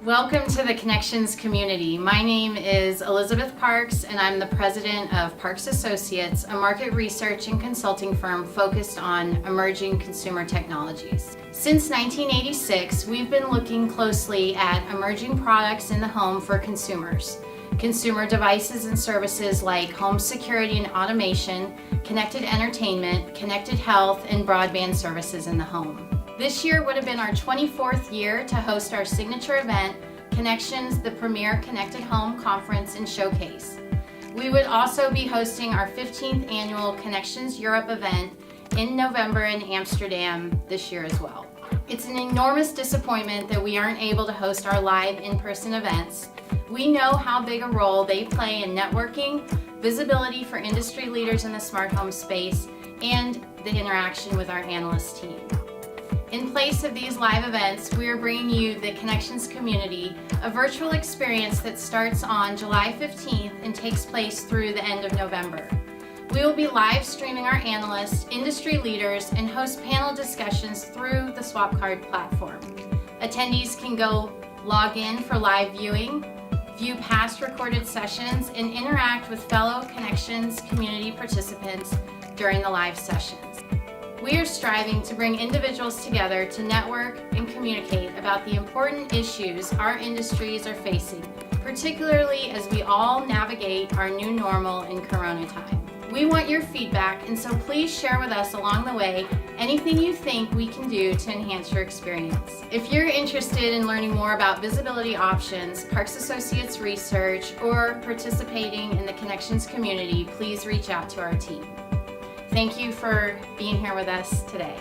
Welcome to the Connections community. My name is Elizabeth Parks and I'm the president of Parks Associates, a market research and consulting firm focused on emerging consumer technologies. Since 1986, we've been looking closely at emerging products in the home for consumers. Consumer devices and services like home security and automation, connected entertainment, connected health, and broadband services in the home. This year would have been our 24th year to host our signature event, Connections, the premier connected home conference and showcase. We would also be hosting our 15th annual Connections Europe event in November in Amsterdam this year as well. It's an enormous disappointment that we aren't able to host our live in-person events. We know how big a role they play in networking, visibility for industry leaders in the smart home space, and the interaction with our analyst team. In place of these live events, we are bringing you the Connections community, a virtual experience that starts on July 15th and takes place through the end of November. We will be live streaming our analysts, industry leaders, and host panel discussions through the SwapCard platform. Attendees can log in for live viewing, view past recorded sessions, and interact with fellow Connections community participants during the live sessions. We are striving to bring individuals together to network and communicate about the important issues our industries are facing, particularly as we all navigate our new normal in Corona time. We want your feedback, and so please share with us along the way anything you think we can do to enhance your experience. If you're interested in learning more about visibility options, Parks Associates research, or participating in the Connections community, please reach out to our team. Thank you for being here with us today.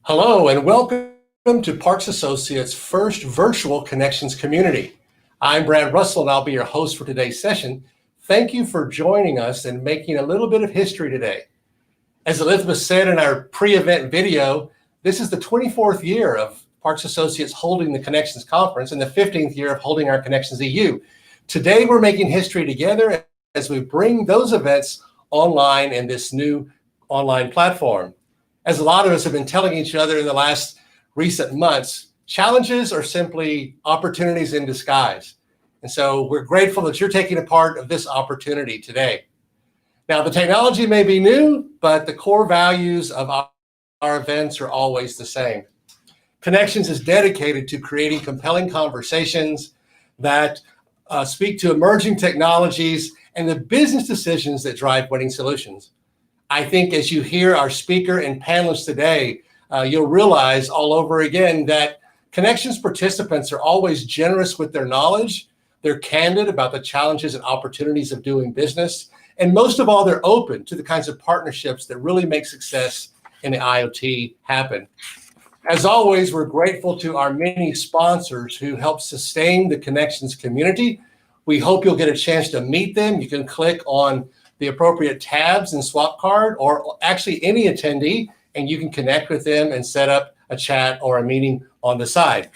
Hello and welcome to Parks Associates' first virtual Connections community. I'm Brad Russell and I'll be your host for today's session. Thank you for joining us and making a little bit of history today. As Elizabeth said in our pre-event video, this is the 24th year of Parks Associates holding the Connections Conference and the 15th year of holding our Connections EU. Today we're making history together as we bring those events online in this new online platform. As a lot of us have been telling each other in the last recent months, challenges are simply opportunities in disguise. And so we're grateful that you're taking a part of this opportunity today. Now, the technology may be new, but the core values of our events are always the same. Connections is dedicated to creating compelling conversations that speak to emerging technologies and the business decisions that drive winning solutions. I think as you hear our speaker and panelists today, you'll realize all over again that Connections participants are always generous with their knowledge. They're candid about the challenges and opportunities of doing business. And most of all, they're open to the kinds of partnerships that really make success in the IoT happen. As always, we're grateful to our many sponsors who help sustain the Connections community. We hope you'll get a chance to meet them. You can click on the appropriate tabs in SwapCard or actually any attendee, and you can connect with them and set up a chat or a meeting on the side.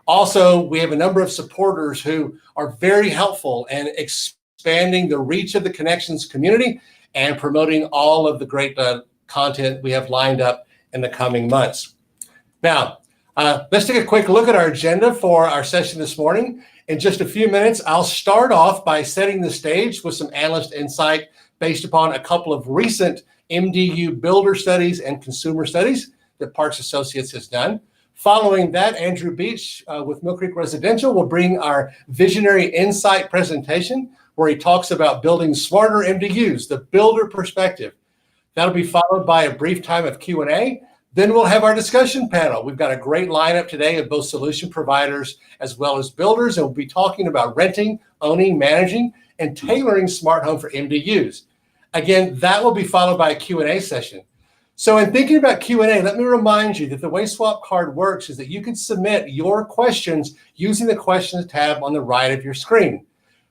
Also, we have a number of supporters who are very helpful in expanding the reach of the Connections community and promoting all of the great content we have lined up in the coming months. Now, let's take a quick look at our agenda for our session this morning. In just a few minutes, I'll start off by setting the stage with some analyst insight based upon a couple of recent MDU builder studies and consumer studies that Parks Associates has done. Following that, Andrew Beach with Mill Creek Residential will bring our Visionary Insight presentation where he talks about building smarter MDUs, the builder perspective. That'll be followed by a brief time of Q&A. Then we'll have our discussion panel. We've got a great lineup today of both solution providers as well as builders, and we'll be talking about renting, owning, managing, and tailoring smart home for MDUs. Again, that will be followed by a Q&A session. So in thinking about Q&A, let me remind you that the way SwapCard works is that you can submit your questions using the questions tab on the right of your screen.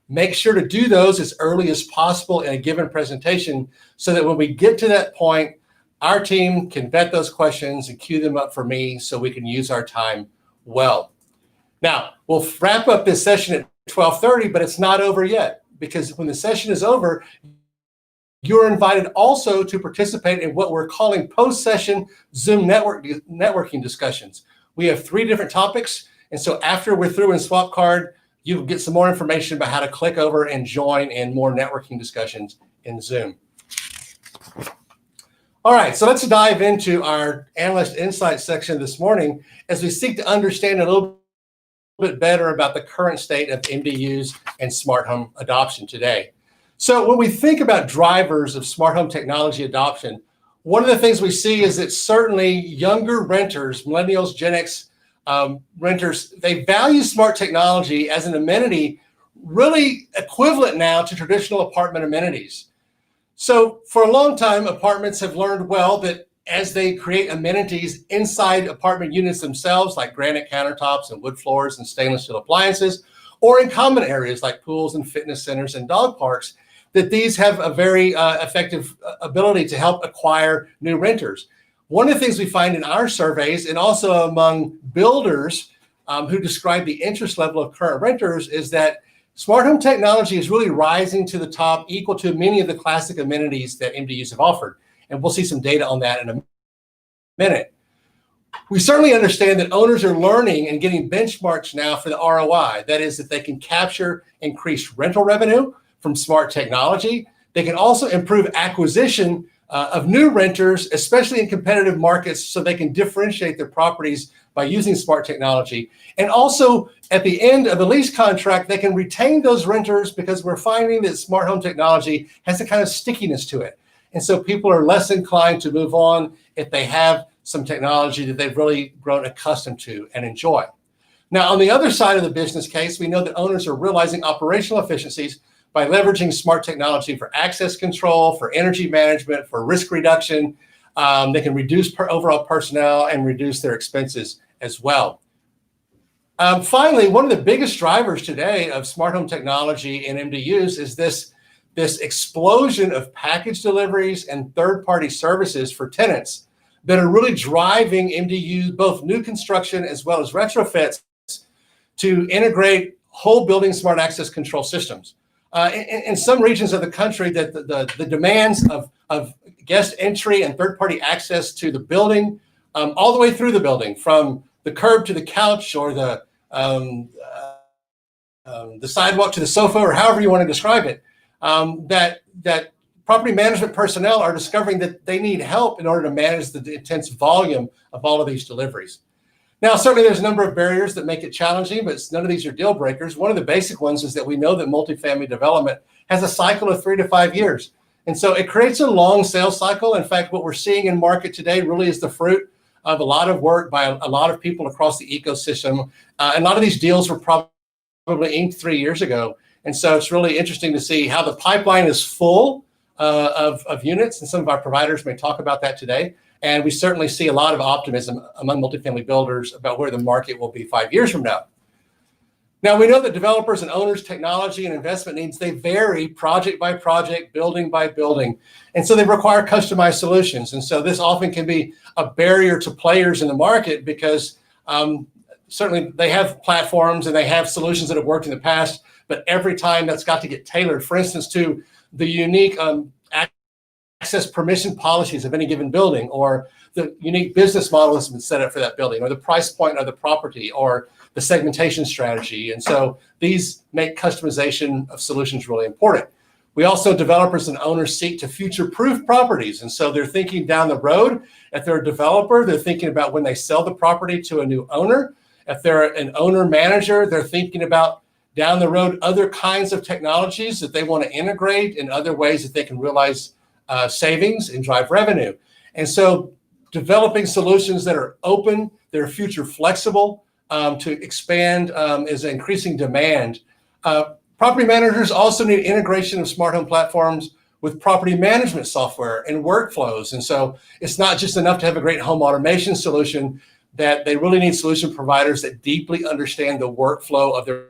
Make sure to do those as early as possible in a given presentation so that when we get to that point, our team can vet those questions and queue them up for me so we can use our time well. Now, we'll wrap up this session at 12:30, but it's not over yet, because when the session is over, you're invited also to participate in what we're calling post-session Zoom networking discussions. We have 3 different topics, and so after we're through in SwapCard, you will get some more information about how to click over and join in more networking discussions in Zoom. All right, so let's dive into our Analyst Insight section this morning as we seek to understand a little bit better about the current state of MDUs and smart home adoption today. So when we think about drivers of smart home technology adoption, one of the things we see is that certainly younger renters, millennials, Gen X renters, they value smart technology as an amenity really equivalent now to traditional apartment amenities. So for a long time, apartments have learned well that as they create amenities inside apartment units themselves, like granite countertops and wood floors and stainless steel appliances, or in common areas like pools and fitness centers and dog parks, that these have a very effective ability to help acquire new renters. One of the things we find in our surveys and also among builders who describe the interest level of current renters is that smart home technology is really rising to the top, equal to many of the classic amenities that MDUs have offered. And we'll see some data on that in a minute. We certainly understand that owners are learning and getting benchmarks now for the ROI. That is, that they can capture increased rental revenue from smart technology. They can also improve acquisition of new renters, especially in competitive markets, so they can differentiate their properties by using smart technology. And also, at the end of the lease contract, they can retain those renters because we're finding that smart home technology has a kind of stickiness to it. And so people are less inclined to move on if they have some technology that they've really grown accustomed to and enjoy. Now, on the other side of the business case, we know that owners are realizing operational efficiencies by leveraging smart technology for access control, for energy management, for risk reduction, They can reduce overall personnel and reduce their expenses as well. Finally, one of the biggest drivers today of smart home technology in MDUs is this explosion of package deliveries and third-party services for tenants that are really driving MDUs, both new construction as well as retrofits, to integrate whole building smart access control systems. In some regions of the country, that the demands of guest entry and third-party access to the building, all the way through the building, from the curb to the couch or the sidewalk to the sofa, or however you want to describe it, that property management personnel are discovering that they need help in order to manage the intense volume of all of these deliveries. Now, certainly there's a number of barriers that make it challenging, but none of these are deal breakers. One of the basic ones is that we know that multifamily development has a cycle of 3 to 5 years. And so it creates a long sales cycle. In fact, what we're seeing in market today really is the fruit of a lot of work by a lot of people across the ecosystem. And a lot of these deals were probably inked 3 years ago. And so it's really interesting to see how the pipeline is full of units. And some of our providers may talk about that today. And we certainly see a lot of optimism among multifamily builders about where the market will be 5 years from now. Now, we know that developers and owners' technology and investment needs, they vary project by project, building by building. And so they require customized solutions. And so this often can be a barrier to players in the market because certainly they have platforms and they have solutions that have worked in the past, but every time that's got to get tailored, for instance, to the unique access permission policies of any given building, or the unique business model that's been set up for that building, or the price point of the property, or the segmentation strategy. And so these make customization of solutions really important. We also, developers and owners, seek to future-proof properties. And so they're thinking down the road. If they're a developer, they're thinking about when they sell the property to a new owner. If they're an owner manager, they're thinking about down the road other kinds of technologies that they want to integrate in other ways that they can realize savings and drive revenue. And so developing solutions that are open, that are future flexible to expand is an increasing demand. Property managers also need integration of smart home platforms with property management software and workflows. And so it's not just enough to have a great home automation solution, that they really need solution providers that deeply understand the workflow of their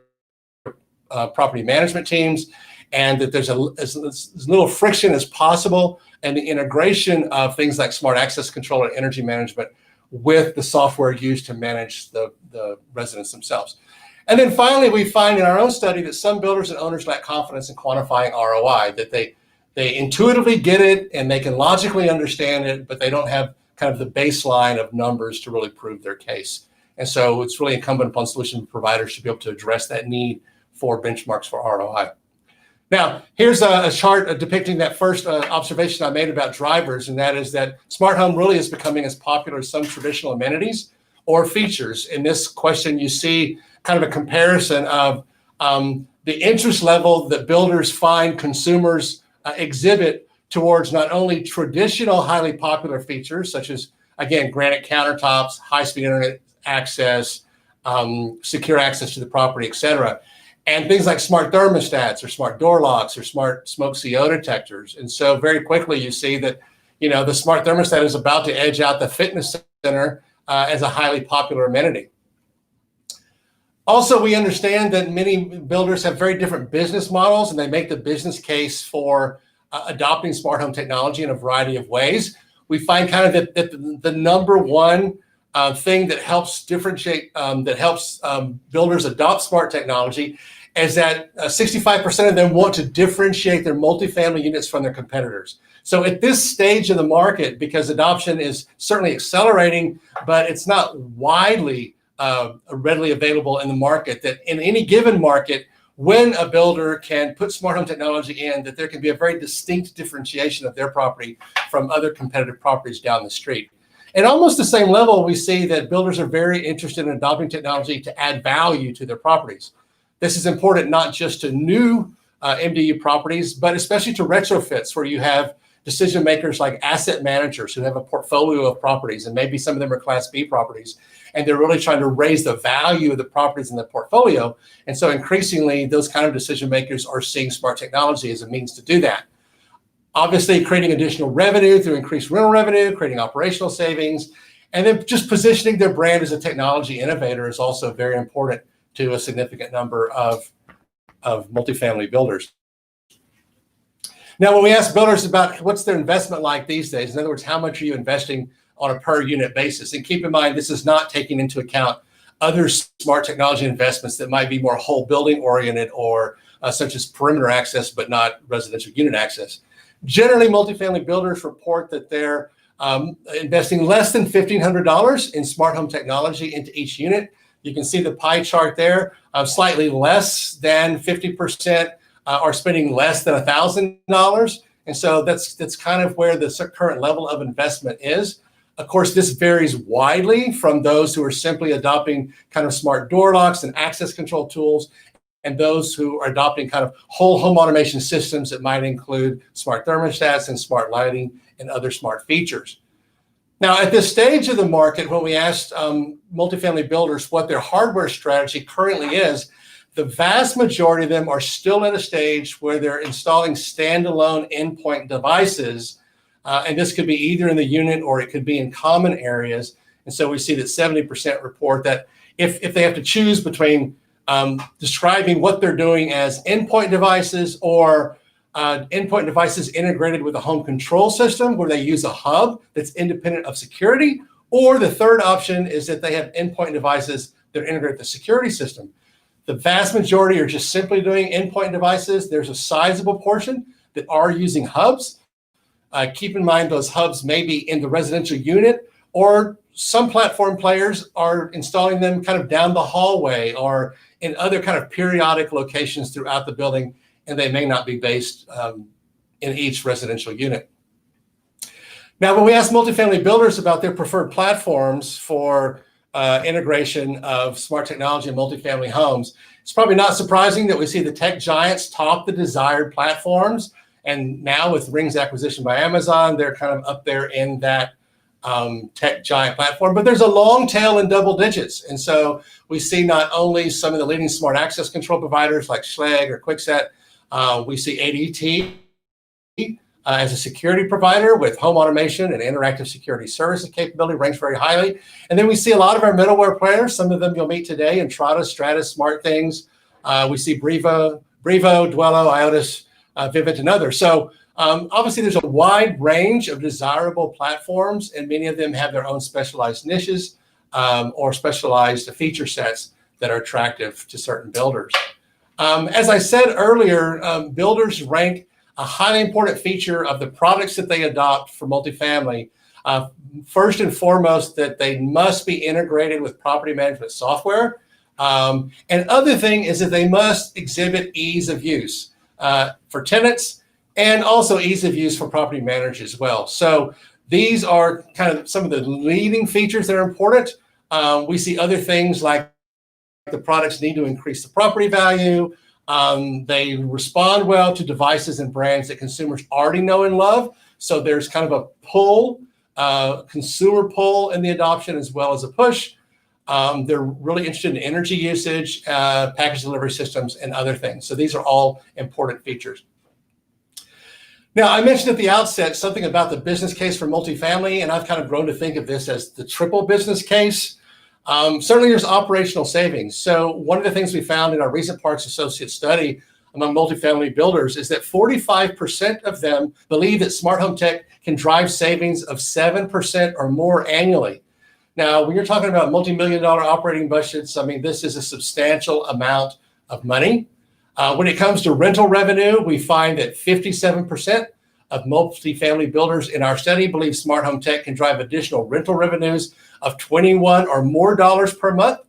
property management teams, and that there's as little friction as possible, and the integration of things like smart access control and energy management with the software used to manage the residents themselves. And then finally, we find in our own study that some builders and owners lack confidence in quantifying ROI, that they intuitively get it and they can logically understand it, but they don't have kind of the baseline of numbers to really prove their case. And so it's really incumbent upon solution providers to be able to address that need for benchmarks for ROI. Now, here's a chart depicting that first observation I made about drivers, and that is that smart home really is becoming as popular as some traditional amenities or features. In this question, you see kind of a comparison of the interest level that builders find consumers exhibit towards not only traditional highly popular features, such as, again, granite countertops, high-speed internet access, secure access to the property, et cetera, and things like smart thermostats or smart door locks or smart smoke CO detectors. And so very quickly you see that, the smart thermostat is about to edge out the fitness center as a highly popular amenity. Also, we understand that many builders have very different business models, and they make the business case for adopting smart home technology in a variety of ways. We find kind of that the number one thing that helps differentiate, that helps builders adopt smart technology is that 65% of them want to differentiate their multifamily units from their competitors. So at this stage of the market, because adoption is certainly accelerating, but it's not widely readily available in the market, that in any given market, when a builder can put smart home technology in, that there can be a very distinct differentiation of their property from other competitive properties down the street. At almost the same level, we see that builders are very interested in adopting technology to add value to their properties. This is important not just to new MDU properties, but especially to retrofits, where you have decision makers like asset managers who have a portfolio of properties, and maybe some of them are Class B properties, and they're really trying to raise the value of the properties in the portfolio. And so increasingly, those kind of decision makers are seeing smart technology as a means to do that. Obviously, creating additional revenue through increased rental revenue, creating operational savings, and then just positioning their brand as a technology innovator is also very important to a significant number of multifamily builders. Now, when we ask builders about what's their investment like these days, in other words, how much are you investing on a per unit basis? And keep in mind, this is not taking into account other smart technology investments that might be more whole building oriented or such as perimeter access, but not residential unit access. Generally, multifamily builders report that they're investing less than $1,500 in smart home technology into each unit. You can see the pie chart there. Slightly less than 50% are spending less than $1,000. And so that's kind of where the current level of investment is. Of course, this varies widely from those who are simply adopting kind of smart door locks and access control tools, and those who are adopting kind of whole home automation systems that might include smart thermostats and smart lighting and other smart features. Now, at this stage of the market, when we asked multifamily builders what their hardware strategy currently is, the vast majority of them are still at a stage where they're installing standalone endpoint devices. And this could be either in the unit or it could be in common areas. And so we see that 70% report that if they have to choose between describing what they're doing as endpoint devices or endpoint devices integrated with a home control system where they use a hub that's independent of security, or the third option is that they have endpoint devices that integrate the security system. The vast majority are just simply doing endpoint devices. There's a sizable portion that are using hubs. Keep in mind those hubs may be in the residential unit, or some platform players are installing them kind of down the hallway or in other kind of periodic locations throughout the building, and they may not be based in each residential unit. Now, when we ask multifamily builders about their preferred platforms for integration of smart technology in multifamily homes, it's probably not surprising that we see the tech giants top the desired platforms. And now with Ring's acquisition by Amazon, they're kind of up there in that tech giant platform. But there's a long tail in double digits. And so we see not only some of the leading smart access control providers like Schlage or Kwikset, we see ADT as a security provider with home automation and interactive security services capability, ranks very highly. And then we see a lot of our middleware players, some of them you'll meet today, Entrata, Stratus, SmartThings. We see Brevo, Dwello, IOTAS, Vivint, and others. So obviously there's a wide range of desirable platforms, and many of them have their own specialized niches or specialized feature sets that are attractive to certain builders. As I said earlier, builders rank a highly important feature of the products that they adopt for multifamily. First and foremost, that they must be integrated with property management software. And other thing is that they must exhibit ease of use for tenants and also ease of use for property managers as well. So these are kind of some of the leading features that are important. We see other things like the products need to increase the property value. They respond well to devices and brands that consumers already know and love. So there's kind of a pull, consumer pull in the adoption as well as a push. They're really interested in energy usage, package delivery systems, and other things. So these are all important features. Now, I mentioned at the outset something about the business case for multifamily, and I've kind of grown to think of this as the triple business case. Certainly there's operational savings. So one of the things we found in our recent Parks Associates study among multifamily builders is that 45% of them believe that smart home tech can drive savings of 7% or more annually. Now, when you're talking about multi-million-dollar operating budgets, I mean, this is a substantial amount of money. When it comes to rental revenue, we find that 57% of multifamily builders in our study believe smart home tech can drive additional rental revenues of $21 or more per month.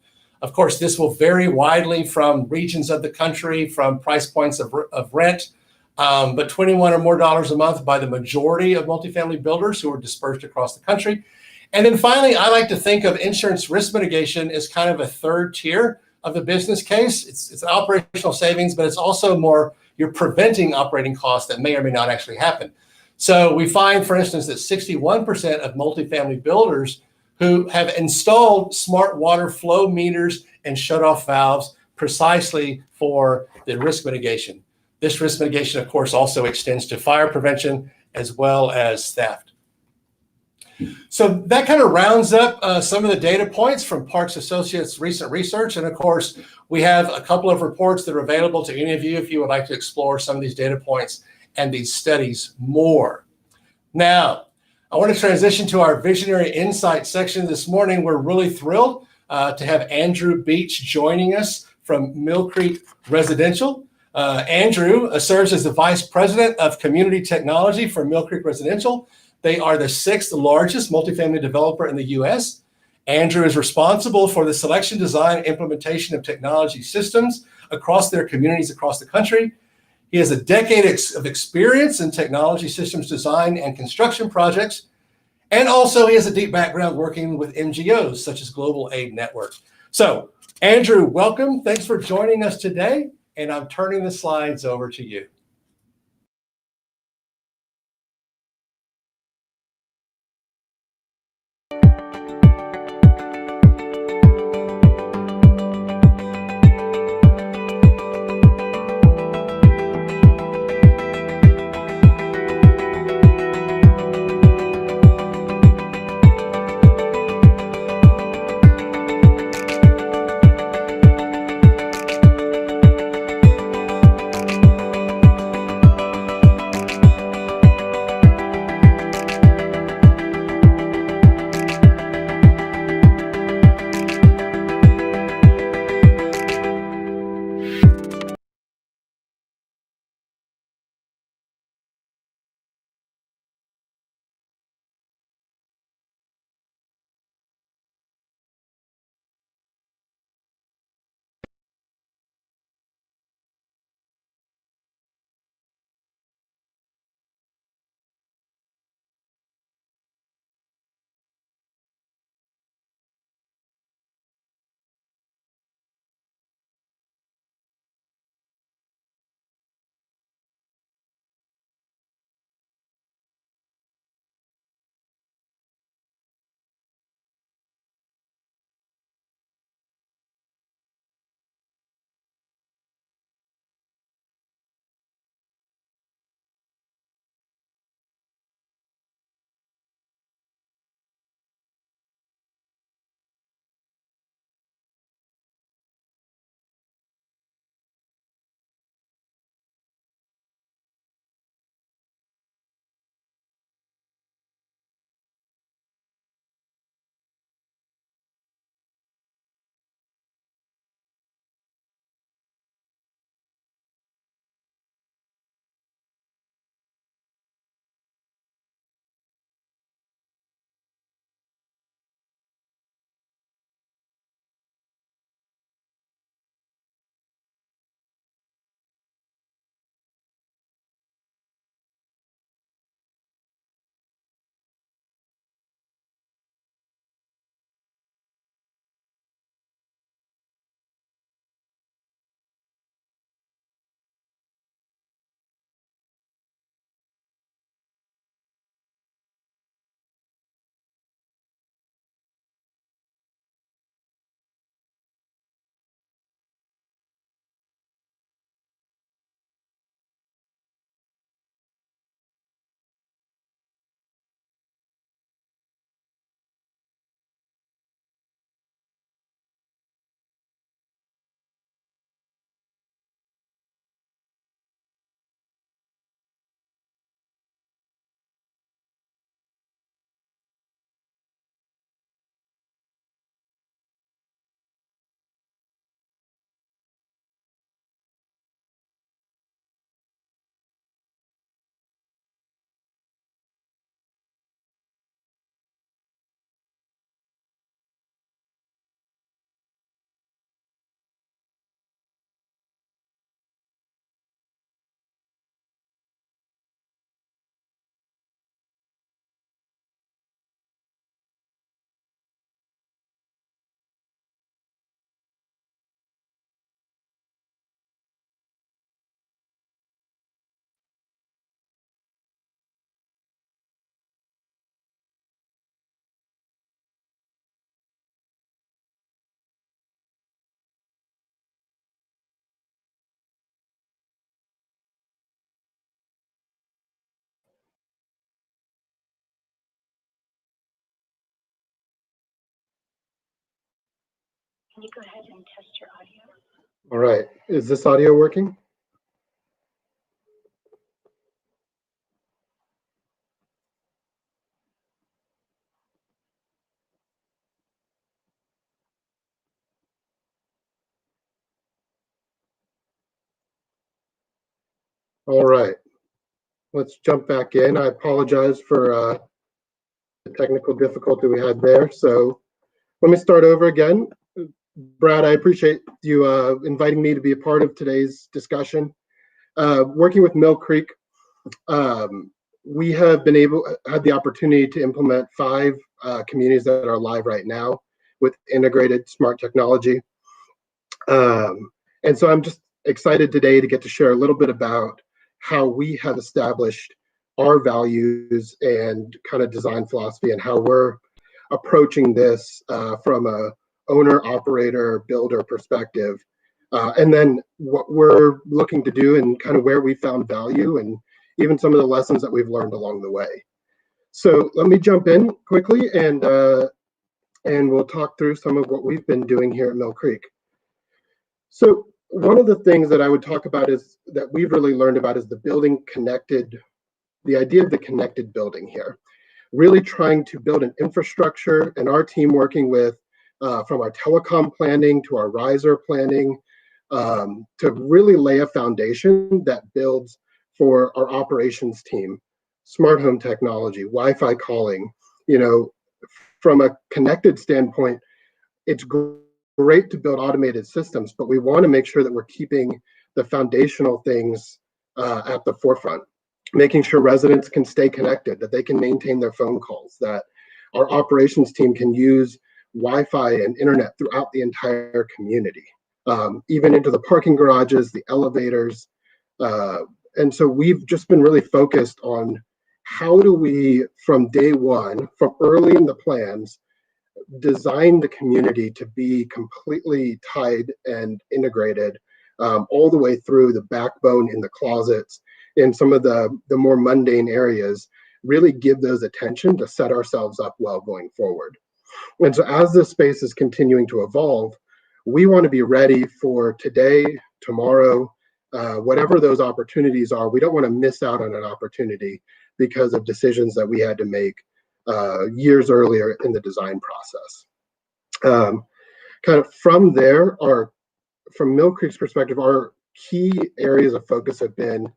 Of course, this will vary widely from regions of the country, from price points of rent, but $21 or more a month by the majority of multifamily builders who are dispersed across the country. And then finally, I like to think of insurance risk mitigation as kind of a third tier of the business case. It's operational savings, but it's also more you're preventing operating costs that may or may not actually happen. So we find, for instance, that 61% of multifamily builders who have installed smart water flow meters and shutoff valves precisely for the risk mitigation. This risk mitigation, of course, also extends to fire prevention as well as theft. So that kind of rounds up some of the data points from Parks Associates' recent research. And of course, we have a couple of reports that are available to any of you if you would like to explore some of these data points and these studies more. Now, I want to transition to our Visionary Insight section this morning. We're really thrilled to have Andrew Beach joining us from Mill Creek Residential. Andrew serves as the Vice President of Community Technology for Mill Creek Residential. They are the 6th largest multifamily developer in the U.S. Andrew is responsible for the selection, design, and implementation of technology systems across their communities across the country. He has a decade of experience in technology systems design and construction projects. And also he has a deep background working with MDUs, such as Global Aid Network. So Andrew, welcome. Thanks for joining us today. And I'm turning the slides over to you. Can you go ahead and test your audio? All right, is this audio working? All right, let's jump back in. I apologize for the technical difficulty we had there. So let me start over again. Brad, I appreciate you inviting me to be a part of today's discussion. Working with Mill Creek, we have had the opportunity to implement 5 communities that are live right now with integrated smart technology. And so I'm just excited today to get to share a little bit about how we have established our values and kind of design philosophy and how we're approaching this from a owner, operator, builder perspective. And then what we're looking to do and kind of where we found value and even some of the lessons that we've learned along the way. So let me jump in quickly and we'll talk through some of what we've been doing here at Mill Creek. So one of the things that I would talk about is that we've really learned about is the idea of the connected building here. Really trying to build an infrastructure, and our team working with from our telecom planning to our riser planning to really lay a foundation that builds for our operations team, smart home technology, Wi-Fi calling. You know, from a connected standpoint, it's great to build automated systems, but we want to make sure that we're keeping the foundational things at the forefront, making sure residents can stay connected, that they can maintain their phone calls, that our operations team can use Wi-Fi and internet throughout the entire community, even into the parking garages, the elevators. And so we've just been really focused on how do we, from day one, from early in the plans, design the community to be completely tied and integrated all the way through the backbone in the closets in some of the more mundane areas, really give those attention to set ourselves up well going forward. And so as this space is continuing to evolve, we want to be ready for today, tomorrow, whatever those opportunities are. We don't want to miss out on an opportunity because of decisions that we had to make years earlier in the design process. Kind of from there, from Mill Creek's perspective, our key areas of focus have been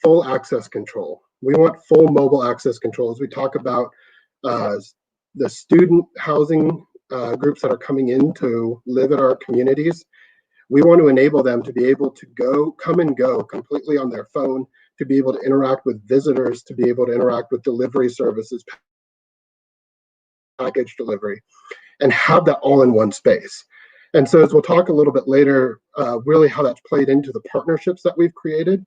full access control. We want full mobile access control as we talk about the student housing groups that are coming in to live in our communities. We want to enable them to be able to come and go completely on their phone, to be able to interact with visitors, to be able to interact with delivery services, package delivery, and have that all in one space. And so as we'll talk a little bit later, really how that's played into the partnerships that we've created.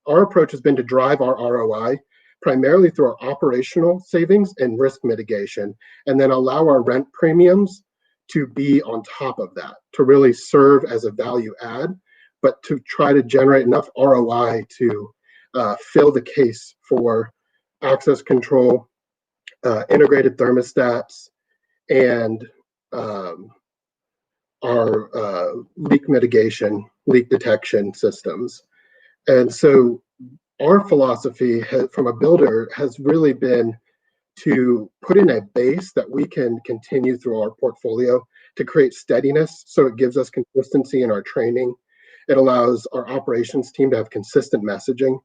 Our approach has been to drive our ROI primarily through our operational savings and risk mitigation, and then allow our rent premiums to be on top of that, to really serve as a value add, but to try to generate enough ROI to fill the case for access control, integrated thermostats, and our leak mitigation, leak detection systems. And so our philosophy from a builder has really been to put in a base that we can continue through our portfolio to create steadiness. So it gives us consistency in our training. It allows our operations team to have consistent messaging.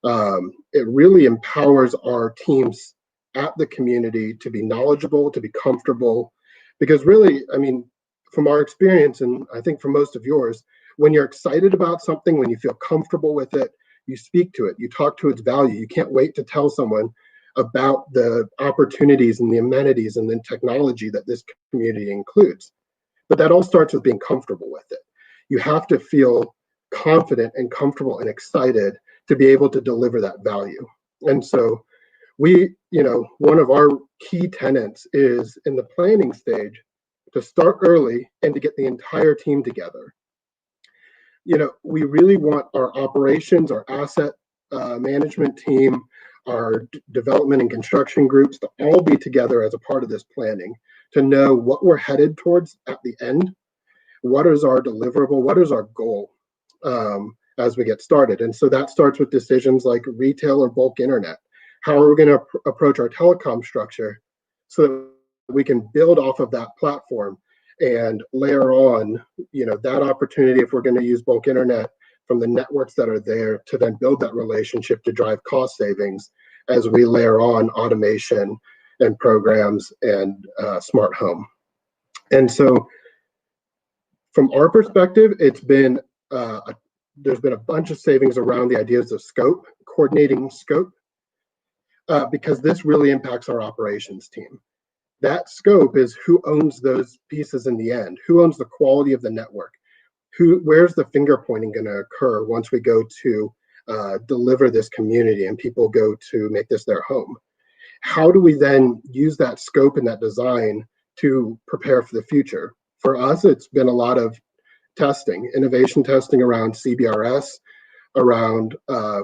It really empowers our teams at the community to be knowledgeable, to be comfortable, because really, I mean, from our experience, and I think from most of yours, when you're excited about something, when you feel comfortable with it, you speak to it, you talk to its value. You can't wait to tell someone about the opportunities and the amenities and the technology that this community includes. But that all starts with being comfortable with it. You have to feel confident and comfortable and excited to be able to deliver that value. And so one of our key tenets is in the planning stage to start early and to get the entire team together. We really want our operations, our asset management team, our development and construction groups to all be together as a part of this planning to know what we're headed towards at the end. What is our deliverable? What is our goal as we get started? And so that starts with decisions like retail or bulk internet. How are we going to approach our telecom structure so that we can build off of that platform and layer on, that opportunity if we're going to use bulk internet from the networks that are there to then build that relationship to drive cost savings as we layer on automation and programs and smart home. And so from our perspective, it's been there's been a bunch of savings around the ideas of scope, coordinating scope, because this really impacts our operations team. That scope is who owns those pieces in the end, who owns the quality of the network, where's the finger pointing going to occur once we go to deliver this community and people go to make this their home. How do we then use that scope and that design to prepare for the future? For us, it's been a lot of testing, innovation testing around CBRS, around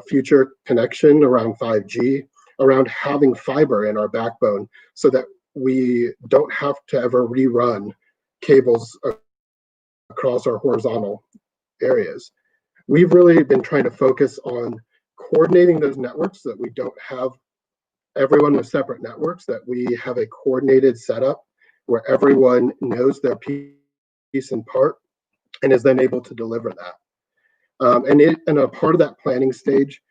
future connection, around 5G, around having fiber in our backbone so that we don't have to ever rerun cables across our horizontal areas. We've really been trying to focus on coordinating those networks so that we don't have everyone with separate networks, that we have a coordinated setup where everyone knows their piece and part and is then able to deliver that. And a part of that planning stage,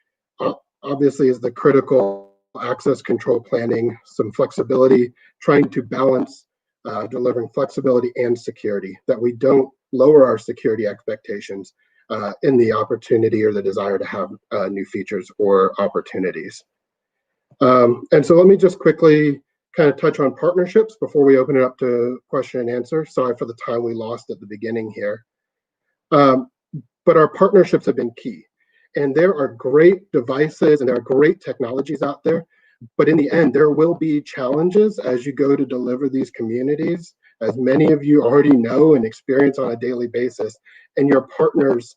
obviously, is the critical access control planning, some flexibility, trying to balance delivering flexibility and security, that we don't lower our security expectations in the opportunity or the desire to have new features or opportunities. And so let me just quickly kind of touch on partnerships before we open it up to question and answer. Sorry for the time we lost at the beginning here. But our partnerships have been key. And there are great devices and there are great technologies out there. But in the end, there will be challenges as you go to deliver these communities, as many of you already know and experience on a daily basis. And your partners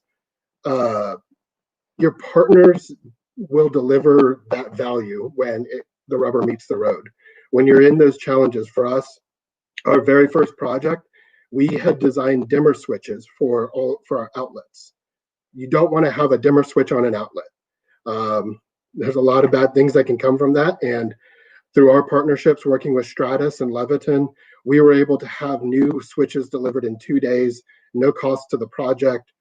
will deliver that value when the rubber meets the road. When you're in those challenges, for us, our very first project, we had designed dimmer switches for our outlets. You don't want to have a dimmer switch on an outlet. There's a lot of bad things that can come from that. And through our partnerships working with Stratus and Leviton, we were able to have new switches delivered in 2 days, no cost to the project.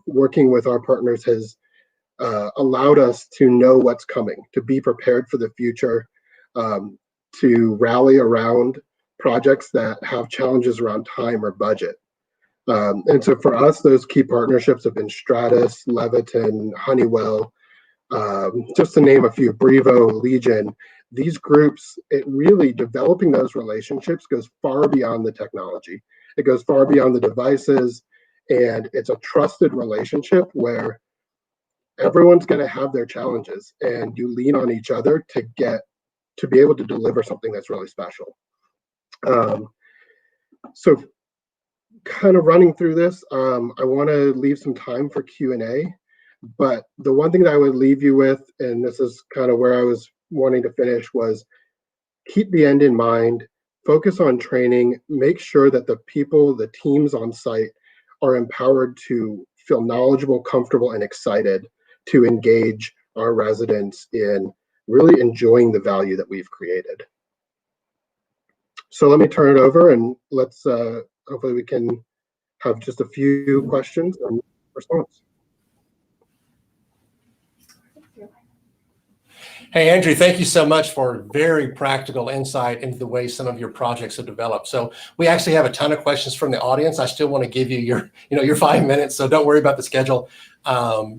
Working with our partners has allowed us to know what's coming, to be prepared for the future, to rally around projects that have challenges around time or budget. And so for us, those key partnerships have been Stratus, Leviton, Honeywell, just to name a few, Brevo, Legion. These groups, it really, developing those relationships goes far beyond the technology. It goes far beyond the devices, and it's a trusted relationship where everyone's going to have their challenges, and you lean on each other to be able to deliver something that's really special. So kind of running through this, I want to leave some time for Q&A, but the one thing that I would leave you with, and this is kind of where I was wanting to finish, was keep the end in mind, focus on training, make sure that the people, the teams on site are empowered to feel knowledgeable, comfortable, and excited to engage our residents in really enjoying the value that we've created. So let me turn it over and let's, hopefully we can have just a few questions and response. Hey, Andrew, thank you so much for very practical insight into the way some of your projects have developed. So we actually have a ton of questions from the audience. I still want to give you your 5 minutes, so don't worry about the schedule.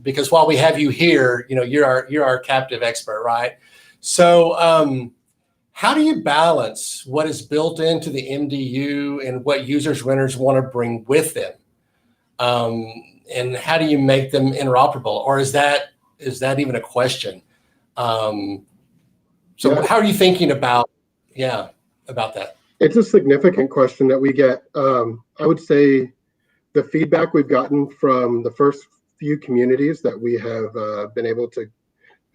Because while we have you here, you're our captive expert, right? So how do you balance what is built into the MDU and what users, renters want to bring with them? And how do you make them interoperable? Or is that even a question? So yeah. How are you thinking about that? It's a significant question that we get. I would say the feedback we've gotten from the first few communities that we have been able to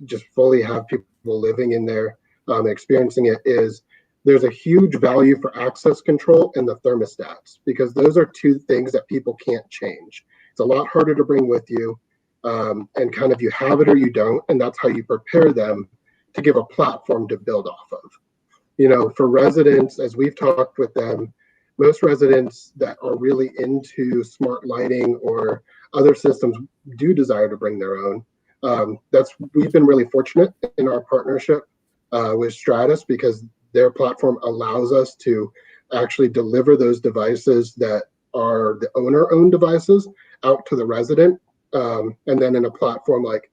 just fully have people living in there, experiencing it, is there's a huge value for access control and the thermostats, because those are two things that people can't change. It's a lot harder to bring with you, and kind of you have it or you don't, and that's how you prepare them to give a platform to build off of. For residents, as we've talked with them, most residents that are really into smart lighting or other systems do desire to bring their own. We've been really fortunate in our partnership with Stratus, because their platform allows us to actually deliver those devices that are the owner-owned devices out to the resident. And then in a platform like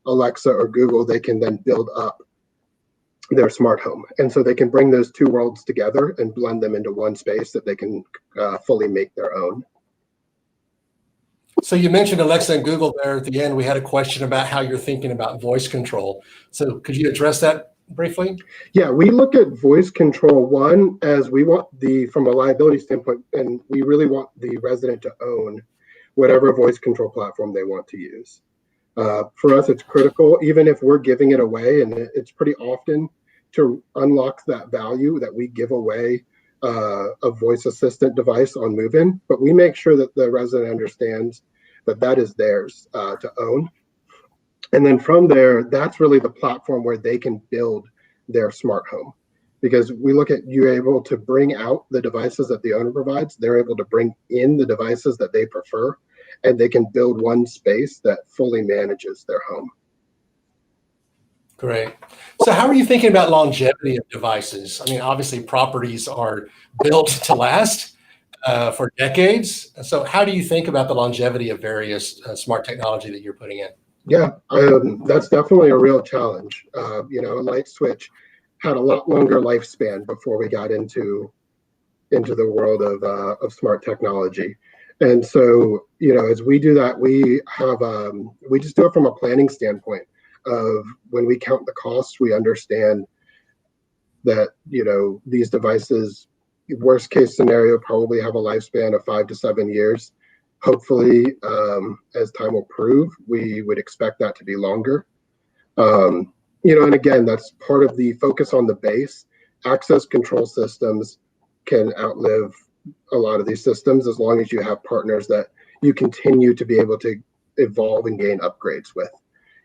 Alexa or Google, they can then build up their smart home. And so they can bring those two worlds together and blend them into one space that they can fully make their own. So you mentioned Alexa and Google there at the end. We had a question about how you're thinking about voice control. So could you address that briefly? Yeah, we look at voice control, one, as we want from a liability standpoint, and we really want the resident to own whatever voice control platform they want to use. For us, it's critical, even if we're giving it away, and it's pretty often to unlock that value that we give away a voice assistant device on move-in, but we make sure that the resident understands that that is theirs to own. And then from there, that's really the platform where they can build their smart home. Because we look at you able to bring out the devices that the owner provides, they're able to bring in the devices that they prefer, and they can build one space that fully manages their home. Great. So how are you thinking about longevity of devices? I mean, obviously properties are built to last for decades. So how do you think about the longevity of various smart technology that you're putting in? Yeah, that's definitely a real challenge. A light switch had a lot longer lifespan before we got into the world of smart technology. And so, as we do that, we just do it from a planning standpoint of when we count the costs, we understand that, these devices, worst case scenario, probably have a lifespan of 5 to 7 years. Hopefully, as time will prove, we would expect that to be longer. And again, that's part of the focus on the base. Access control systems can outlive a lot of these systems as long as you have partners that you continue to be able to evolve and gain upgrades with.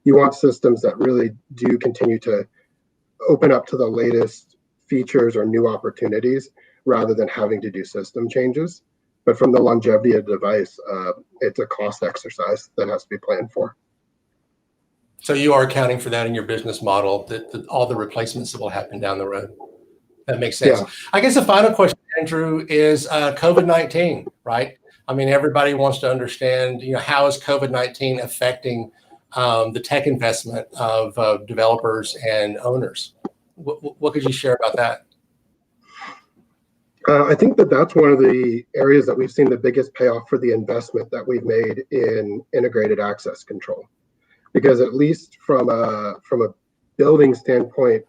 You want systems that really do continue to open up to the latest features or new opportunities rather than having to do system changes. But from the longevity of the device, it's a cost exercise that has to be planned for. So you are accounting for that in your business model, that all the replacements that will happen down the road. That makes sense. Yeah. I guess the final question, Andrew, is COVID-19, right? I mean, everybody wants to understand, how is COVID-19 affecting the tech investment of developers and owners? What could you share about that? I think that's one of the areas that we've seen the biggest payoff for the investment that we've made in integrated access control. Because at least from a building standpoint,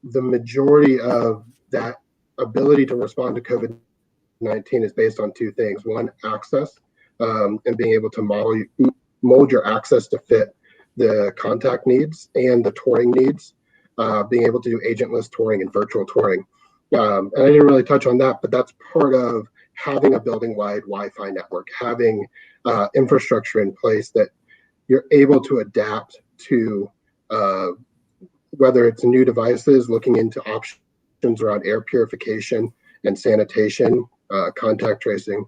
the majority of that ability to respond to COVID-19 is based on two things. One, access, and being able to mold your access to fit the contact needs and the touring needs, being able to do agentless touring and virtual touring. And I didn't really touch on that, but that's part of having a building-wide Wi-Fi network, having infrastructure in place that you're able to adapt to, whether it's new devices, looking into options around air purification and sanitation, contact tracing.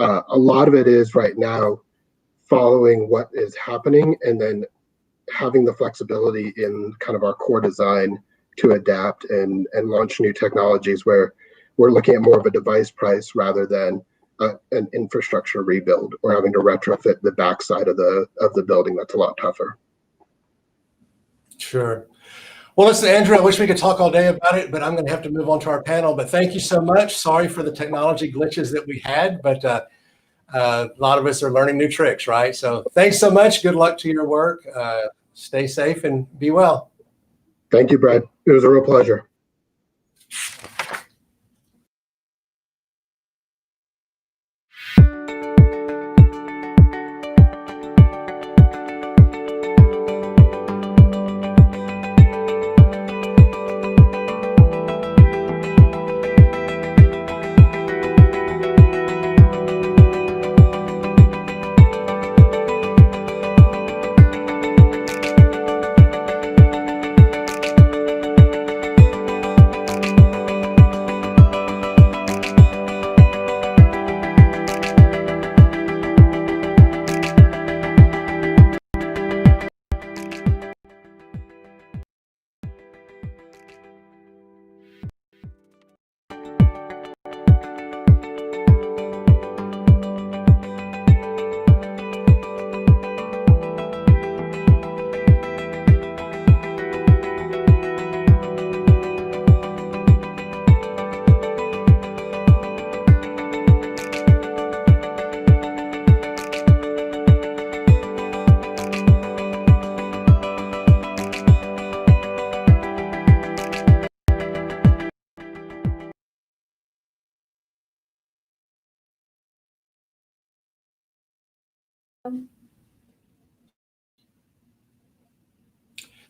A lot of it is right now following what is happening and then having the flexibility in kind of our core design to adapt and launch new technologies where we're looking at more of a device price rather than an infrastructure rebuild or having to retrofit the backside of the building. That's a lot tougher. Sure. Well, listen, Andrew, I wish we could talk all day about it, but I'm going to have to move on to our panel. But thank you so much. Sorry for the technology glitches that we had, but a lot of us are learning new tricks, right? So thanks so much. Good luck to your work. Stay safe and be well. Thank you, Brad. It was a real pleasure.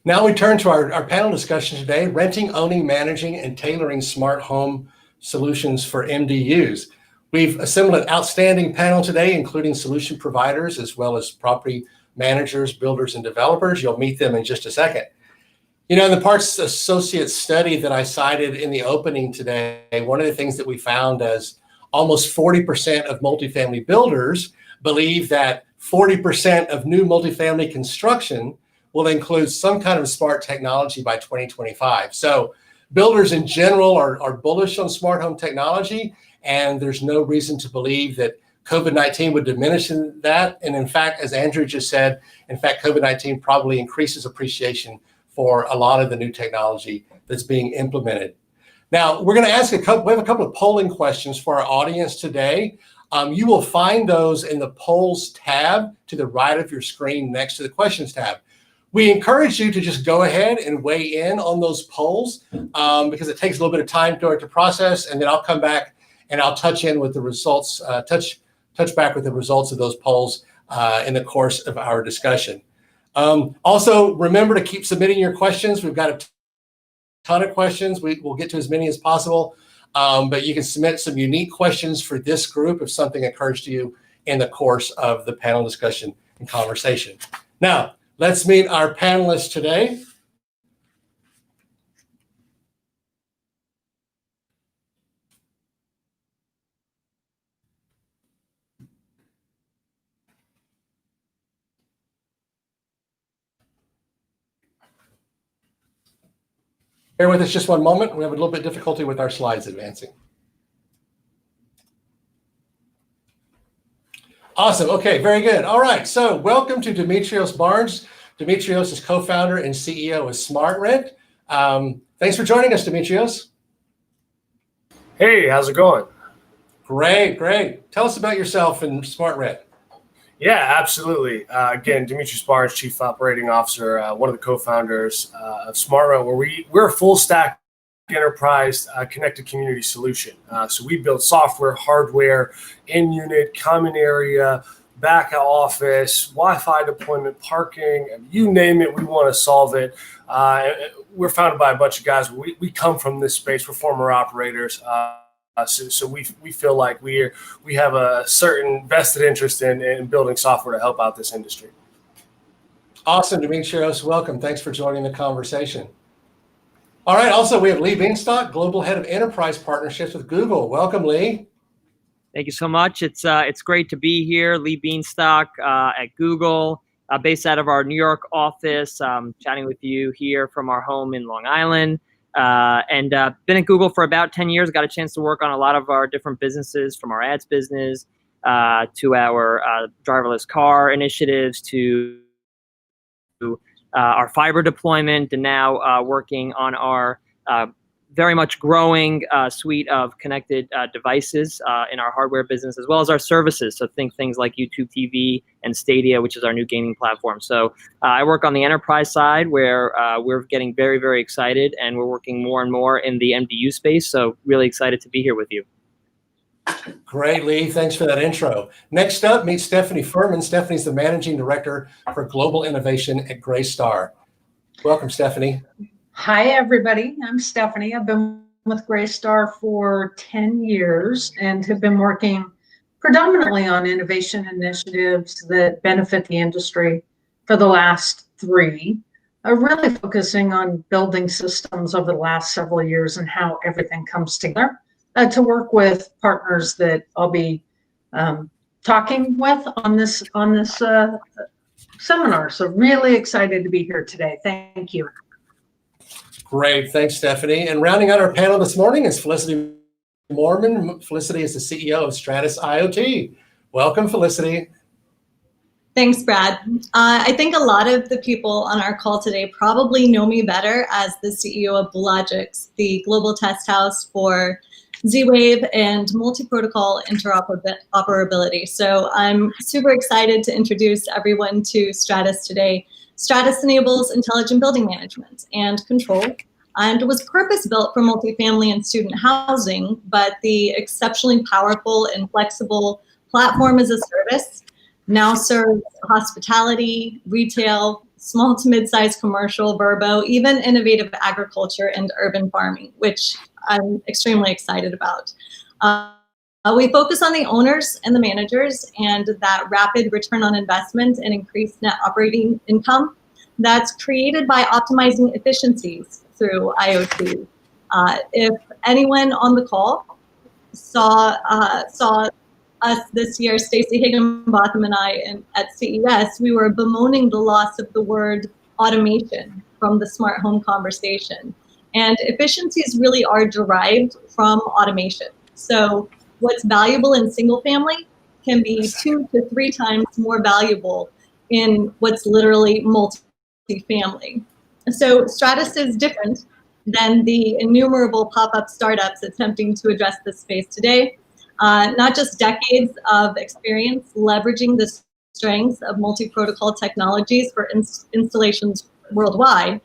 Now we turn to our panel discussion today, renting, owning, managing, and tailoring smart home solutions for MDUs. We've assembled an outstanding panel today, including solution providers, as well as property managers, builders, and developers. You'll meet them in just a second. You know, in the Parks Associates study that I cited in the opening today, one of the things that we found is almost 40% of multifamily builders believe that 40% of new multifamily construction will include some kind of smart technology by 2025. So builders in general are bullish on smart home technology, and there's no reason to believe that COVID-19 would diminish that. And in fact, as Andrew just said, in fact, COVID-19 probably increases appreciation for a lot of the new technology that's being implemented. Now, we're going to ask we have a couple of polling questions for our audience today. You will find those in the polls tab to the right of your screen next to the questions tab. We encourage you to just go ahead and weigh in on those polls because it takes a little bit of time to process, and then I'll come back and I'll touch in with the results, touch back with the results of those polls in the course of our discussion. Also, remember to keep submitting your questions. We've got a ton of questions. We'll get to as many as possible, but you can submit some unique questions for this group if something occurs to you in the course of the panel discussion and conversation. Now, let's meet our panelists today. Bear with us just one moment. We have a little bit of difficulty with our slides advancing. Awesome. Okay, very good. All right. So welcome to Demetrios Barnes. Demetrios is co-founder and CEO of SmartRent. Thanks for joining us, Demetrios. Hey, how's it going? Great, great. Tell us about yourself and SmartRent. Yeah, absolutely. Again, Demetrios Barnes, Chief Operating Officer, one of the co-founders of SmartRent, where we're a full stack enterprise connected community solution. So we build software, hardware, in-unit, common area, back office, Wi-Fi deployment, parking, you name it, we want to solve it. We're founded by a bunch of guys. We come from this space. We're former operators. So we feel like we have a certain vested interest in building software to help out this industry. Awesome, Demetrios. Welcome. Thanks for joining the conversation. All right. Also, we have Lee Beanstock, Global Head of Enterprise Partnerships with Google. Welcome, Lee. Thank you so much. It's great to be here. Lee Beanstock at Google, based out of our New York office, chatting with you here from our home in Long Island. And been at Google for about 10 years, got a chance to work on a lot of our different businesses, from our ads business to our driverless car initiatives to our fiber deployment, and now working on our very much growing suite of connected devices in our hardware business, as well as our services. So think things like YouTube TV and Stadia, which is our new gaming platform. So I work on the enterprise side, where we're getting very, very excited, and we're working more and more in the MDU space. So really excited to be here with you. Great, Lee. Thanks for that intro. Next up, meet Stephanie Furman. Stephanie's the Managing Director for Global Innovation at Graystar. Welcome, Stephanie. Hi, everybody. I'm Stephanie. I've been with Graystar for 10 years and have been working predominantly on innovation initiatives that benefit the industry for the last 3, really focusing on building systems over the last several years and how everything comes together to work with partners that I'll be talking with on this seminar. So really excited to be here today. Thank you. Great. Thanks, Stephanie. And rounding out our panel this morning is Felicity Mormon. Felicity is the CEO of Stratus IoT. Welcome, Felicity. Thanks, Brad. I think a lot of the people on our call today probably know me better as the CEO of Logix, the global test house for Z-Wave and multi-protocol interoperability. So I'm super excited to introduce everyone to Stratus today. Stratus enables intelligent building management and control, and was purpose-built for multifamily and student housing, but the exceptionally powerful and flexible platform as a service now serves hospitality, retail, small to mid-sized commercial, verbo, even innovative agriculture and urban farming, which I'm extremely excited about. We focus on the owners and the managers and that rapid return on investment and increased net operating income that's created by optimizing efficiencies through IoT. If anyone on the call saw us this year, Stacey Higginbotham and I at CES, we were bemoaning the loss of the word automation from the smart home conversation. And efficiencies really are derived from automation. So what's valuable in single family can be 2 to 3 times more valuable in what's literally multi-family. So Stratus is different than the innumerable pop-up startups attempting to address this space today. Not just decades of experience leveraging the strengths of multi-protocol technologies for installations worldwide,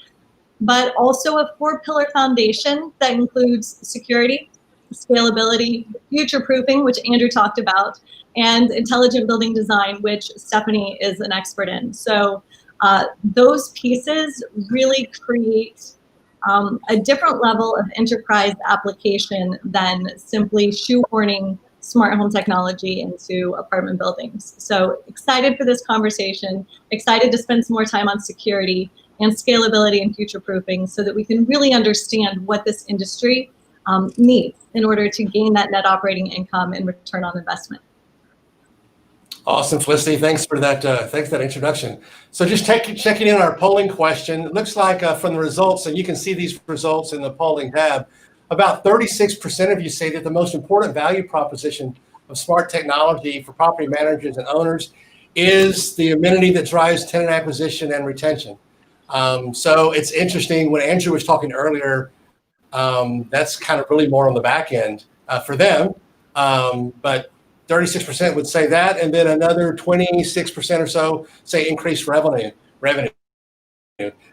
but also a 4-pillar foundation that includes security, scalability, future-proofing, which Andrew talked about, and intelligent building design, which Stephanie is an expert in. So those pieces really create a different level of enterprise application than simply shoehorning smart home technology into apartment buildings. So excited for this conversation, excited to spend some more time on security and scalability and future-proofing so that we can really understand what this industry needs in order to gain that net operating income and return on investment. Awesome, Felicity. Thanks for that. Thanks for that introduction. So just checking in on our polling question. It looks like from the results, and you can see these results in the polling tab, about 36% of you say that the most important value proposition of smart technology for property managers and owners is the amenity that drives tenant acquisition and retention. So it's interesting when Andrew was talking earlier, that's kind of really more on the back end for them. But 36% would say that, and then another 26% or so say increased revenue.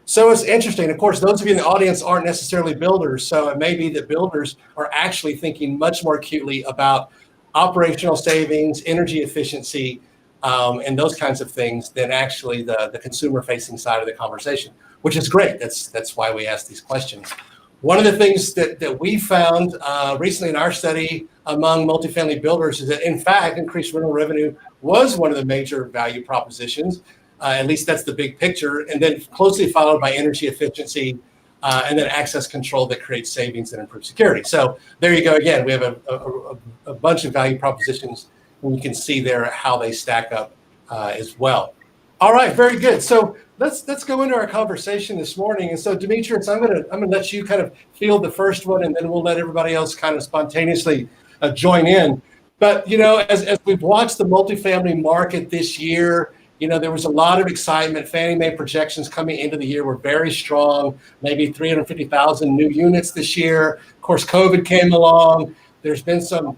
So it's interesting. Of course, those of you in the audience aren't necessarily builders, so it may be that builders are actually thinking much more acutely about operational savings, energy efficiency, and those kinds of things than actually the consumer-facing side of the conversation, which is great. That's why we ask these questions. One of the things that we found recently in our study among multifamily builders is that, in fact, increased rental revenue was one of the major value propositions. At least that's the big picture, and then closely followed by energy efficiency and then access control that creates savings and improves security. So there you go again. We have a bunch of value propositions, and you can see there how they stack up as well. All right, very good. So let's go into our conversation this morning. And so Demetrius, I'm gonna let you kind of field the first one, and then we'll let everybody else kind of spontaneously join in. But as we've watched the multifamily market this year, there was a lot of excitement. Fannie Mae projections coming into the year were very strong, maybe 350,000 new units this year. Of course, COVID came along. There's been some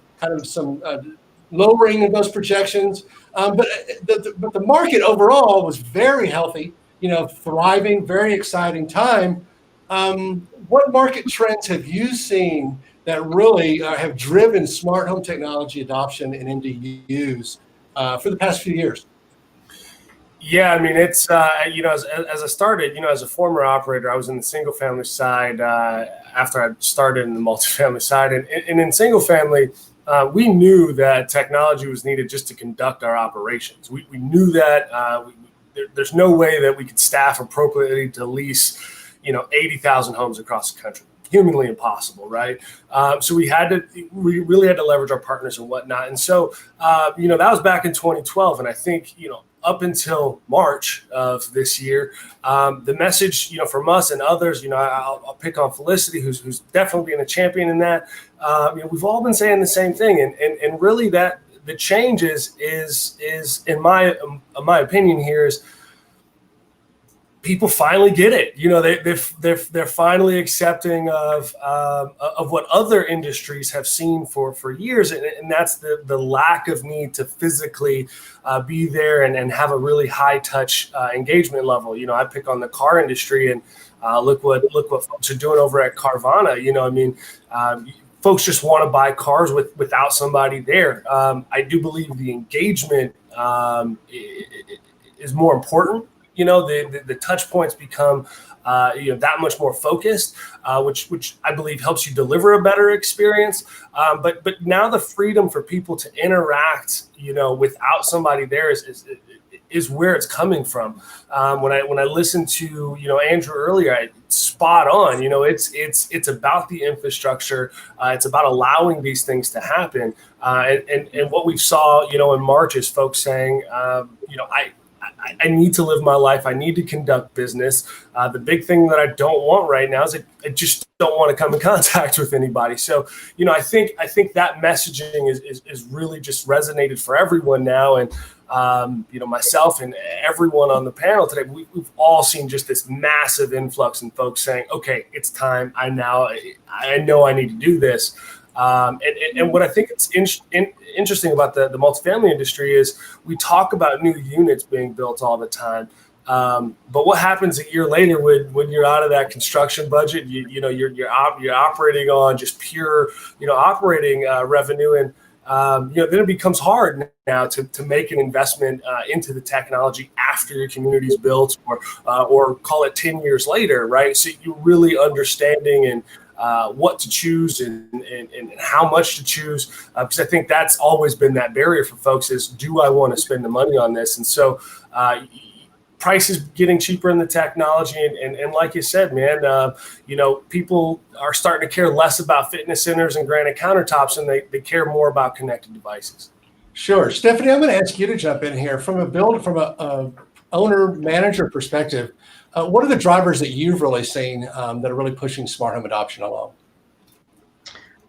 lowering of those projections. But the market overall was very healthy, thriving, very exciting time. What market trends have you seen that really have driven smart home technology adoption in MDUs for the past few years? Yeah, I mean, it's, as I started, as a former operator, I was in the single family side after I started in the multifamily side. And in single family, we knew that technology was needed just to conduct our operations. We knew that there's no way that we could staff appropriately to lease, 80,000 homes across the country. Humanly impossible, right? So we really had to leverage our partners and whatnot. And so, that was back in 2012. And I think, up until March of this year, the message, from us and others, I'll pick on Felicity, who's definitely been a champion in that. We've all been saying the same thing, and really that the change is in my opinion here is people finally get it. They're finally accepting of what other industries have seen for years, and that's the lack of need to physically be there and have a really high touch engagement level. I pick on the car industry, and look what folks are doing over at Carvana. Folks just want to buy cars without somebody there. I do believe the engagement is more important. The touch points become that much more focused, which I believe helps you deliver a better experience. But now the freedom for people to interact, without somebody there is where it's coming from. When I listened to Andrew earlier, spot on. It's about the infrastructure. It's about allowing these things to happen. And what we saw in March is folks saying, I need to live my life. I need to conduct business. The big thing that I don't want right now is I just don't want to come in contact with anybody. So, I think that messaging is really just resonated for everyone now. And, myself and everyone on the panel today, we've all seen just this massive influx in folks saying, okay, it's time. I know I need to do this. And what I think it's interesting about the multifamily industry is we talk about new units being built all the time. But what happens a year later when you're out of that construction budget? You're operating on just pure operating revenue, and then it becomes hard now to make an investment into the technology after your community's built, or call it 10 years later, right? So you're really understanding and what to choose and how much to choose, because I think that's always been that barrier for folks is, do I want to spend the money on this? And so price is getting cheaper in the technology, and like you said, man, people are starting to care less about fitness centers and granite countertops, and they care more about connected devices. Sure. Stephanie, I'm going to ask you to jump in here from a owner manager perspective. What are the drivers that you've really seen that are really pushing smart home adoption along?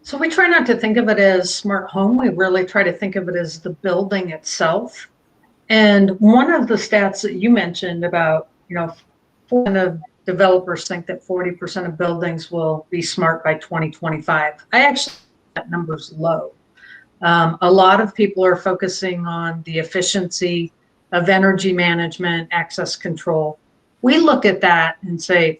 So we try not to think of it as smart home. We really try to think of it as the building itself. And one of the stats that you mentioned about, 40% of developers think that 40% of buildings will be smart by 2025. I actually think that number's low. A lot of people are focusing on the efficiency of energy management, access control. We look at that and say,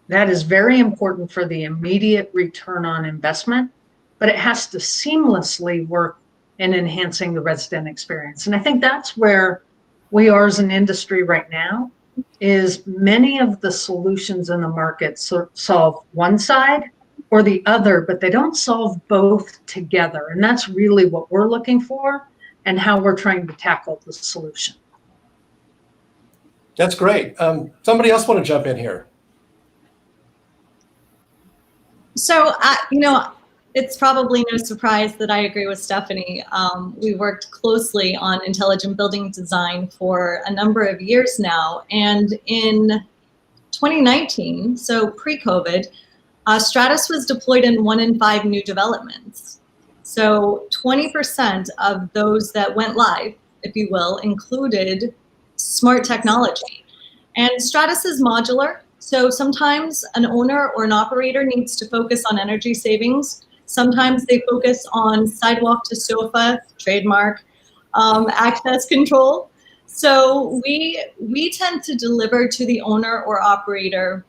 that is very important for the immediate return on investment, but it has to seamlessly work in enhancing the resident experience. And I think that's where we are as an industry right now, is many of the solutions in the market solve one side or the other, but they don't solve both together. And that's really what we're looking for and how we're trying to tackle the solution. That's great. Somebody else want to jump in here? So, it's probably no surprise that I agree with Stephanie. We worked closely on intelligent building design for a number of years now. And in 2019, so pre-COVID, Stratus was deployed in 1 in 5 new developments. So 20% of those that went live, if you will, included smart technology. And Stratus is modular. So sometimes an owner or an operator needs to focus on energy savings. Sometimes they focus on sidewalk to sofa, trademark, access control. So we tend to deliver to the owner or operator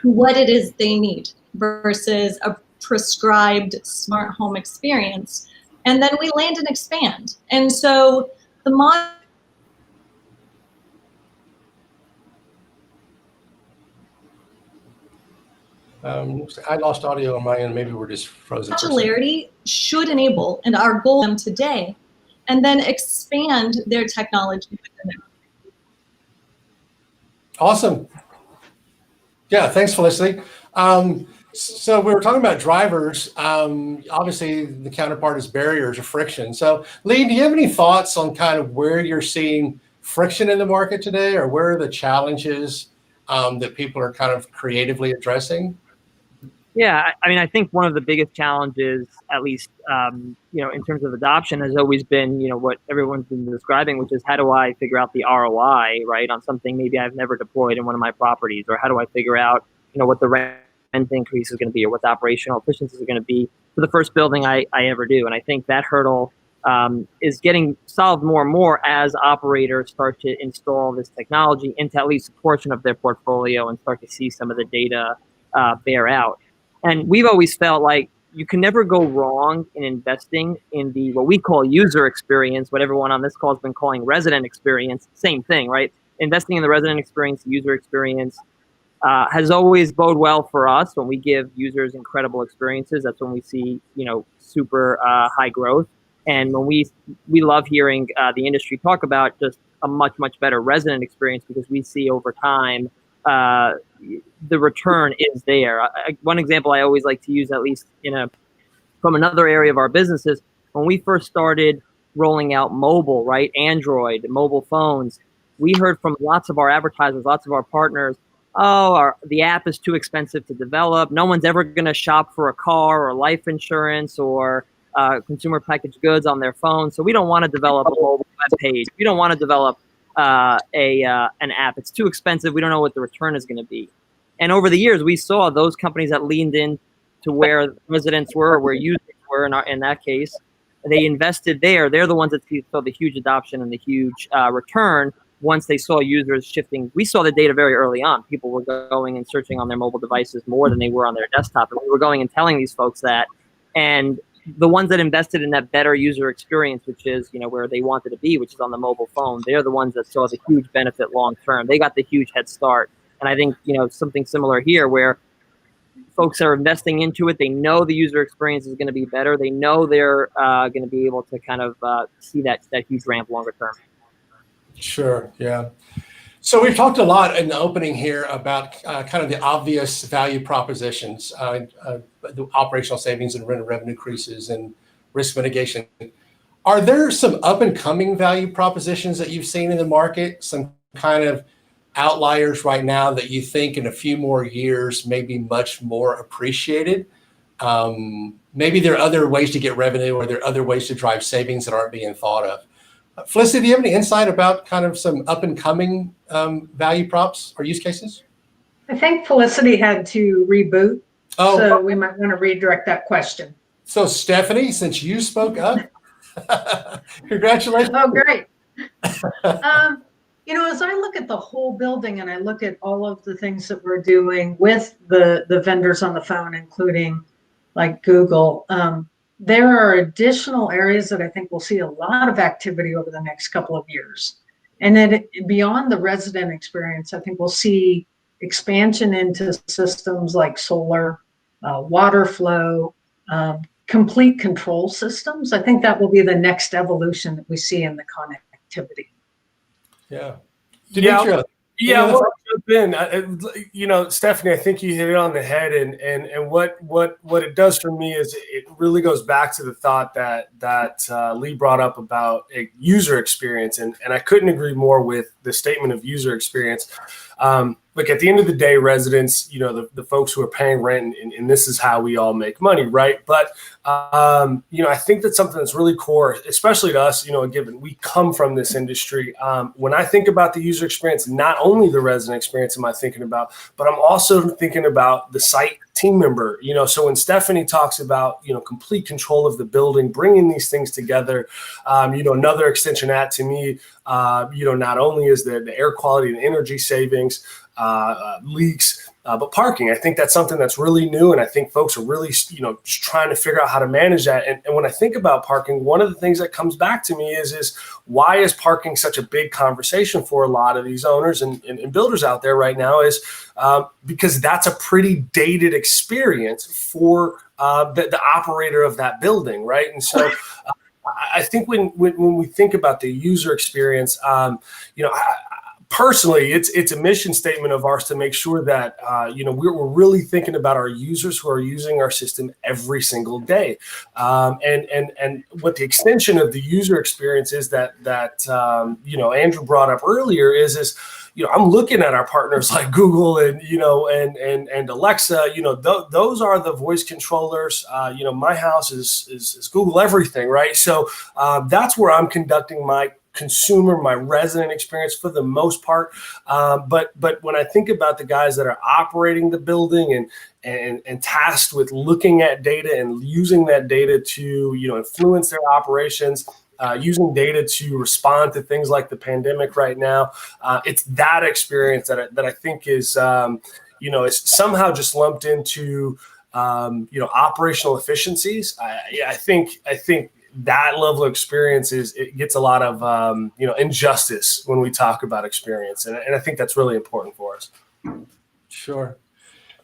what it is they need versus a prescribed smart home experience. And then we land and expand. And so the I lost audio on my end. Maybe we're just frozen. modularity should enable, and our goal today, and then expand their technology within it. Awesome. Yeah, thanks, Felicity. So we were talking about drivers. Obviously, the counterpart is barriers or friction. So, Lee, do you have any thoughts on kind of where you're seeing friction in the market today, or where are the challenges that people are kind of creatively addressing? Yeah, I mean, I think one of the biggest challenges, at least, in terms of adoption, has always been, what everyone's been describing, which is how do I figure out the ROI, right, on something maybe I've never deployed in one of my properties, or how do I figure out, what the rent increase is going to be, or what the operational efficiencies are going to be for the first building I ever do. And I think that hurdle is getting solved more and more as operators start to install this technology into at least a portion of their portfolio and start to see some of the data bear out. And we've always felt like you can never go wrong in investing in the what we call user experience, what everyone on this call has been calling resident experience. Same thing, right? Investing in the resident experience, user experience, has always bode well for us. When we give users incredible experiences, that's when we see, super high growth. And when we love hearing the industry talk about just a much, much better resident experience, because we see over time the return is there. One example I always like to use, at least from another area of our business, is when we first started rolling out mobile, right? Android, mobile phones, we heard from lots of our advertisers, lots of our partners, the app is too expensive to develop. No one's ever going to shop for a car or life insurance or consumer packaged goods on their phone. So we don't want to develop a mobile web page. We don't want to develop an app. It's too expensive. We don't know what the return is going to be. And over the years, we saw those companies that leaned in to where residents were, where users were in that case, they invested there. They're the ones that saw the huge adoption and the huge return once they saw users shifting. We saw the data very early on. People were going and searching on their mobile devices more than they were on their desktop. And we were going and telling these folks that. And the ones that invested in that better user experience, which is, where they wanted to be, which is on the mobile phone, they're the ones that saw the huge benefit long term. They got the huge head start. And I think, something similar here where folks are investing into it. They know the user experience is going to be better. They know they're going to be able to kind of see that huge ramp longer term. Sure. Yeah. So we've talked a lot in the opening here about kind of the obvious value propositions, the operational savings and rent revenue increases and risk mitigation. Are there some up and coming value propositions that you've seen in the market? Some kind of outliers right now that you think in a few more years may be much more appreciated? Maybe there are other ways to get revenue, or there are other ways to drive savings that aren't being thought of. Felicity, do you have any insight about kind of some up and coming value props or use cases? I think Felicity had to reboot, so we might want to redirect that question. So Stephanie, since you spoke up, congratulations. Oh, great. As I look at the whole building and I look at all of the things that we're doing with the vendors on the phone, including like Google, there are additional areas that I think we'll see a lot of activity over the next couple of years. And then beyond the resident experience, I think we'll see expansion into systems like solar, water flow, complete control systems. I think that will be the next evolution that we see in the connectivity. Yeah. Yeah, well, jump in. Stephanie, I think you hit it on the head, and what it does for me is it really goes back to the thought that Lee brought up about a user experience, and I couldn't agree more with the statement of user experience. Look, at the end of the day, residents, the folks who are paying rent, and this is how we all make money, right? But, I think that's something that's really core, especially to us, given we come from this industry. When I think about the user experience, not only the resident experience am I thinking about, but I'm also thinking about the site team member. So when Stephanie talks about, complete control of the building, bringing these things together, another extension that to me, not only is the air quality and energy savings, leaks, but parking. I think that's something that's really new, and I think folks are really, just trying to figure out how to manage that. And when I think about parking, one of the things that comes back to me is why is parking such a big conversation for a lot of these owners and builders out there right now? Is because that's a pretty dated experience for the operator of that building, right? And so I think when we think about the user experience, personally, it's a mission statement of ours to make sure that we're really thinking about our users who are using our system every single day, and what the extension of the user experience is that Andrew brought up earlier is I'm looking at our partners like Google and Alexa. Those are the voice controllers. My house is Google everything, right? So that's where I'm conducting my resident experience for the most part. But when I think about the guys that are operating the building and tasked with looking at data and using that data to influence their operations, using data to respond to things like the pandemic right now, it's that experience that I think is is somehow just lumped into operational efficiencies. I think that level of experience it gets a lot of injustice when we talk about experience, and I think that's really important for us. Sure.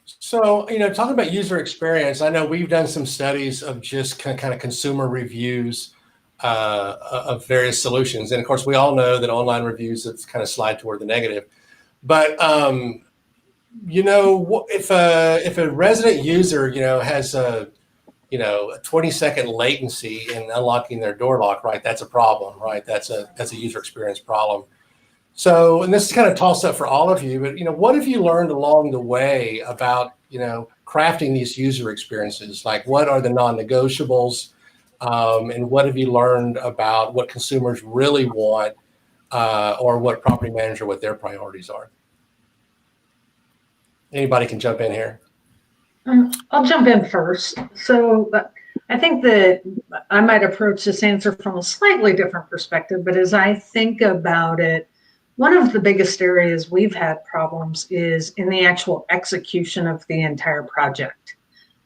So, talking about user experience, I know we've done some studies of just kind of consumer reviews of various solutions. And of course, we all know that online reviews it's kind of slide toward the negative. But, if a resident user, has a 20-second latency in unlocking their door lock, right, that's a problem, right? That's a user experience problem. So, and this is kind of tossed up for all of you, but, what have you learned along the way about, crafting these user experiences? Like, what are the non-negotiables? And what have you learned about what consumers really want, or what property manager, what their priorities are? Anybody can jump in here. I'll jump in first. So I think that I might approach this answer from a slightly different perspective, but as I think about it, one of the biggest areas we've had problems is in the actual execution of the entire project.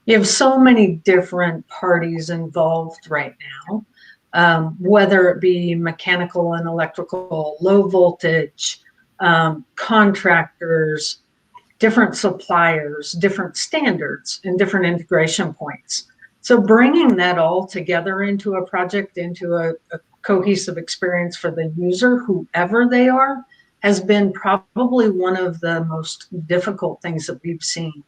You have so many different parties involved right now, whether it be mechanical and electrical, low voltage, contractors, different suppliers, different standards, and different integration points. So bringing that all together into a project, into a cohesive experience for the user, whoever they are, has been probably one of the most difficult things that we've seen.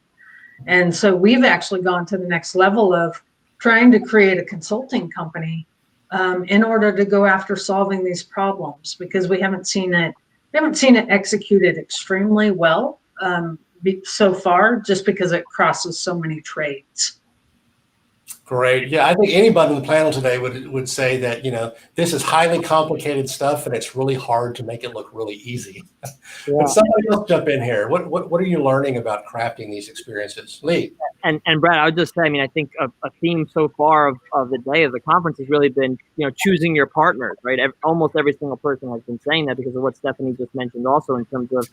And so we've actually gone to the next level of trying to create a consulting company in order to go after solving these problems, because we haven't seen it executed extremely well so far, just because it crosses so many trades. Great. Yeah, I think anybody on the panel today would say that, this is highly complicated stuff and it's really hard to make it look really easy. Yeah. But somebody else jump in here. What are you learning about crafting these experiences? Lee. And Brad, I would just say, I think a theme so far of the day of the conference has really been, choosing your partners, right? Almost every single person has been saying that because of what Stephanie just mentioned also in terms of,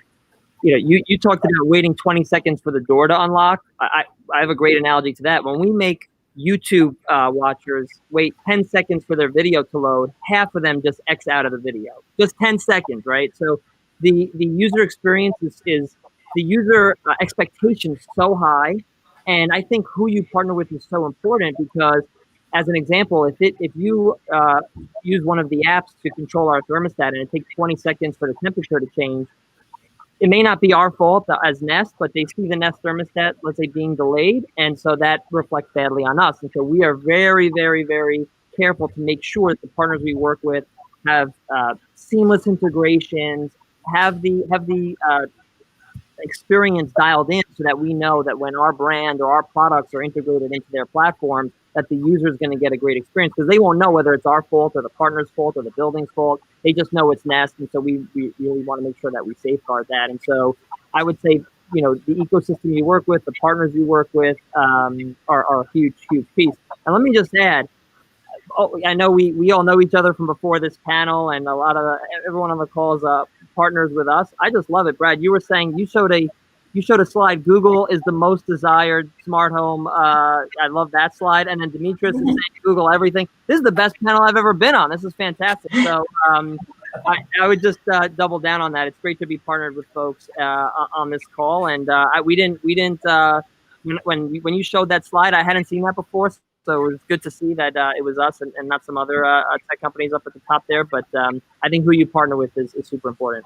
you talked about waiting 20 seconds for the door to unlock. I have a great analogy to that. When we make YouTube watchers wait 10 seconds for their video to load, half of them just X out of the video. Just 10 seconds, right? So the user experience is the user expectation is so high. And I think who you partner with is so important because, as an example, if you use one of the apps to control our thermostat and it takes 20 seconds for the temperature to change, it may not be our fault as Nest, but they see the Nest thermostat, let's say, being delayed, and so that reflects badly on us. And so we are very, very, very careful to make sure that the partners we work with have seamless integrations, have the experience dialed in, so that we know that when our brand or our products are integrated into their platforms, that the user is going to get a great experience, because they won't know whether it's our fault or the partner's fault or the building's fault. They just know it's Nest, and so we really want to make sure that we safeguard that. And so I would say, the ecosystem you work with, the partners you work with are a huge, huge piece. And let me just add, I know we all know each other from before this panel, and a lot of everyone on the call is partners with us. I just love it. Brad, you were saying you showed a slide. Google is the most desired smart home. I love that slide. And then Demetrius is saying Google everything. This is the best panel I've ever been on. This is fantastic. So I would just double down on that. It's great to be partnered with folks on this call. And when you showed that slide, I hadn't seen that before. So it was good to see that it was us and not some other tech companies up at the top there. But I think who you partner with is super important.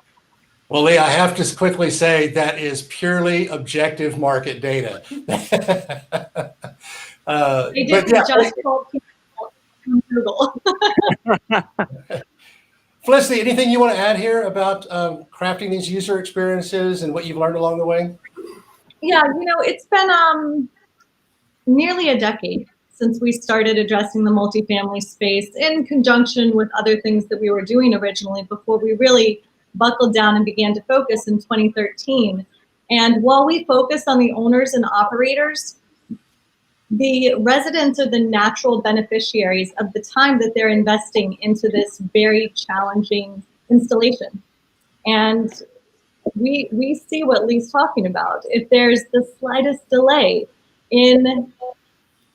Well, Lee, I have to quickly say that is purely objective market data. They didn't just call people from Google. Felicity, anything you want to add here about crafting these user experiences and what you've learned along the way? Yeah, it's been nearly a decade since we started addressing the multifamily space in conjunction with other things that we were doing originally before we really buckled down and began to focus in 2013. And while we focused on the owners and operators, the residents are the natural beneficiaries of the time that they're investing into this very challenging installation. And we see what Lee's talking about. If there's the slightest delay, in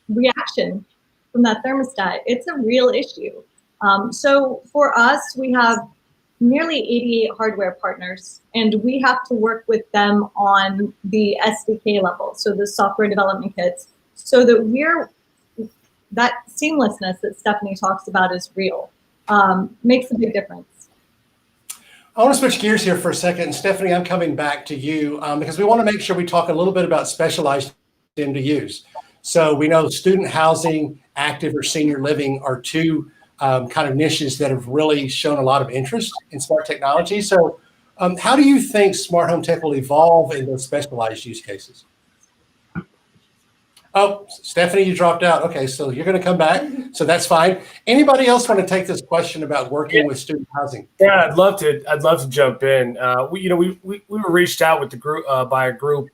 reaction from that thermostat. It's a real issue. So for us, we have nearly 88 hardware partners, and we have to work with them on the SDK level, so the software development kits, so that that seamlessness that Stephanie talks about is real. Makes a big difference. I want to switch gears here for a second. Stephanie, I'm coming back to you because we want to make sure we talk a little bit about specialized MDUs. So we know student housing, active or senior living are two kind of niches that have really shown a lot of interest in smart technology. So how do you think smart home tech will evolve in those specialized use cases? Oh, Stephanie, you dropped out. Okay, so you're going to come back. So that's fine. Anybody else want to take this question about working with student housing? Yeah, I'd love to jump in. We were reached out with the group by a group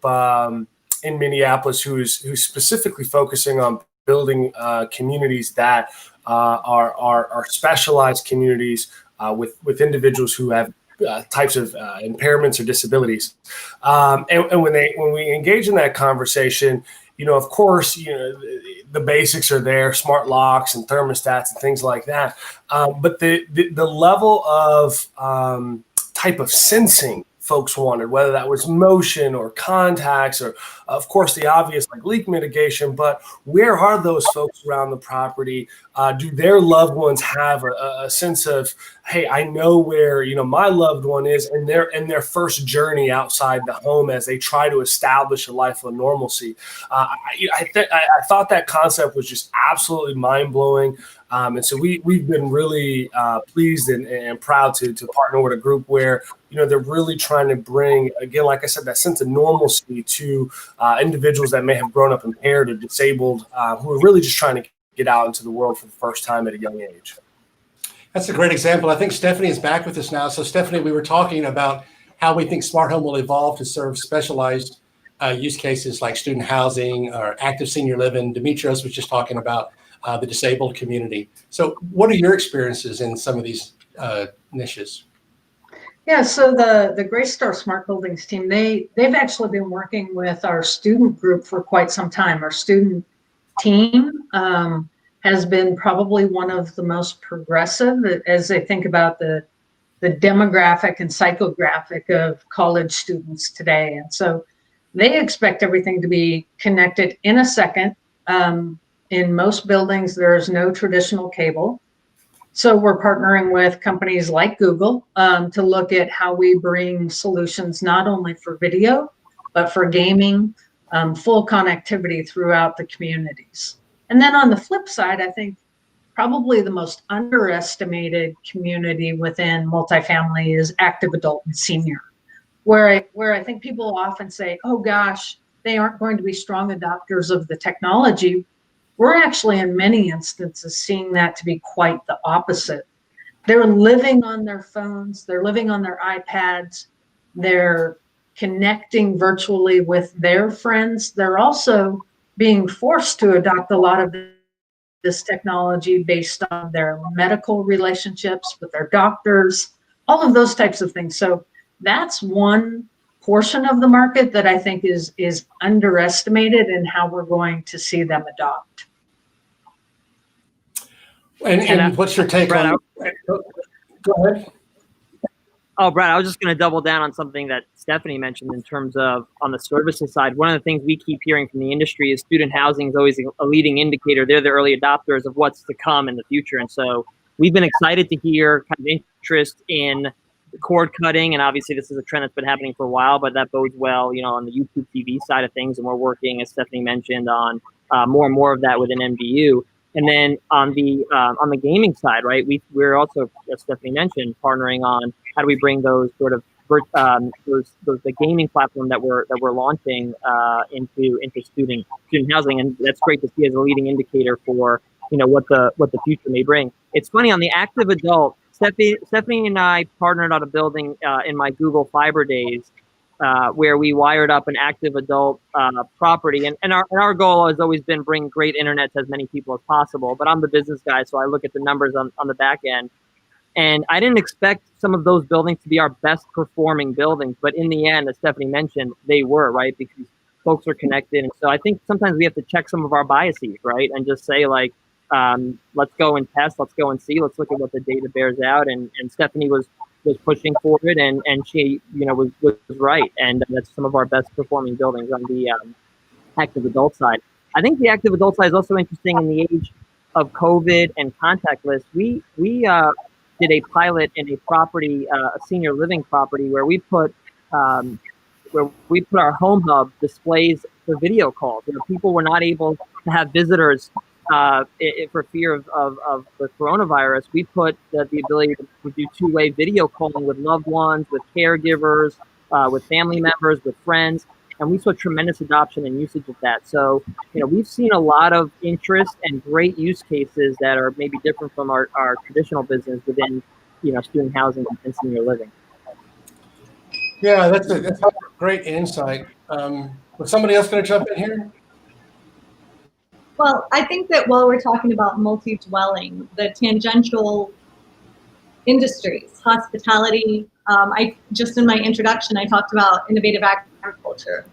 in Minneapolis who's specifically focusing on building communities that are specialized communities with individuals who have types of impairments or disabilities. And when we engage in that conversation, of course, the basics are there, smart locks and thermostats and things like that. But the level of type of sensing folks wanted, whether that was motion or contacts or, of course, the obvious like leak mitigation, but where are those folks around the property? Do their loved ones have a sense of, hey, I know where my loved one is, and their first journey outside the home as they try to establish a life of normalcy. I thought that concept was just absolutely mind blowing. And so we've been really pleased and proud to partner with a group where they're really trying to bring, again, like I said, that sense of normalcy to individuals that may have grown up impaired or disabled, who are really just trying to get out into the world for the first time at a young age. That's a great example. I think Stephanie is back with us now. So Stephanie, we were talking about how we think smart home will evolve to serve specialized use cases like student housing or active senior living. Demetrios was just talking about the disabled community. So what are your experiences in some of these niches? Yeah, so the Greystar Smart Buildings team, they've actually been working with our student group for quite some time. Our student team has been probably one of the most progressive as they think about the demographic and psychographic of college students today. And so they expect everything to be connected in a second. In most buildings, there is no traditional cable. So we're partnering with companies like Google to look at how we bring solutions not only for video, but for gaming, full connectivity throughout the communities. And then on the flip side, I think probably the most underestimated community within multifamily is active adult and senior, where I think people often say, oh gosh, they aren't going to be strong adopters of the technology. We're actually in many instances seeing that to be quite the opposite. They're living on their phones, they're living on their iPads, they're connecting virtually with their friends. They're also being forced to adopt a lot of this technology based on their medical relationships with their doctors, all of those types of things. So that's one portion of the market that I think is underestimated in how we're going to see them adopt. And what's your take Brad, on? Go ahead. Oh, Brad, I was just going to double down on something that Stephanie mentioned in terms of on the services side. One of the things we keep hearing from the industry is student housing is always a leading indicator. They're the early adopters of what's to come in the future. And so we've been excited to hear kind of interest in cord cutting. And obviously this is a trend that's been happening for a while, but that bodes well, on the YouTube TV side of things. And we're working, as Stephanie mentioned, on more and more of that within MDU. And then on the gaming side, right, we're also, as Stephanie mentioned, partnering on how do we bring those sort of the gaming platform that we're launching into student housing, and that's great to see as a leading indicator for what the future may bring. It's funny, on the active adult, Stephanie and I partnered on a building in my Google Fiber days. Where we wired up an active adult property. And our goal has always been bring great internet to as many people as possible. But I'm the business guy, so I look at the numbers on the back end. And I didn't expect some of those buildings to be our best performing buildings. But in the end, as Stephanie mentioned, they were, right? Because folks are connected. And so I think sometimes we have to check some of our biases, right? And just say like, let's go and test, let's go and see, let's look at what the data bears out. And Stephanie was pushing for it, and she, was right. And that's some of our best performing buildings on the active adult side. I think the active adult side is also interesting in the age of COVID and contactless. We did a pilot in a property, a senior living property, where we put our home hub displays for video calls. People were not able to have visitors for fear of the coronavirus. We put the ability to do two-way video calling with loved ones, with caregivers, with family members, with friends. And we saw tremendous adoption and usage of that. So, we've seen a lot of interest and great use cases that are maybe different from our traditional business within, student housing and senior living. Yeah, that's a great insight. Was somebody else going to jump in here? Well, I think that while we're talking about multi-dwelling, the tangential industries, hospitality, I just in my introduction, I talked about innovative agriculture.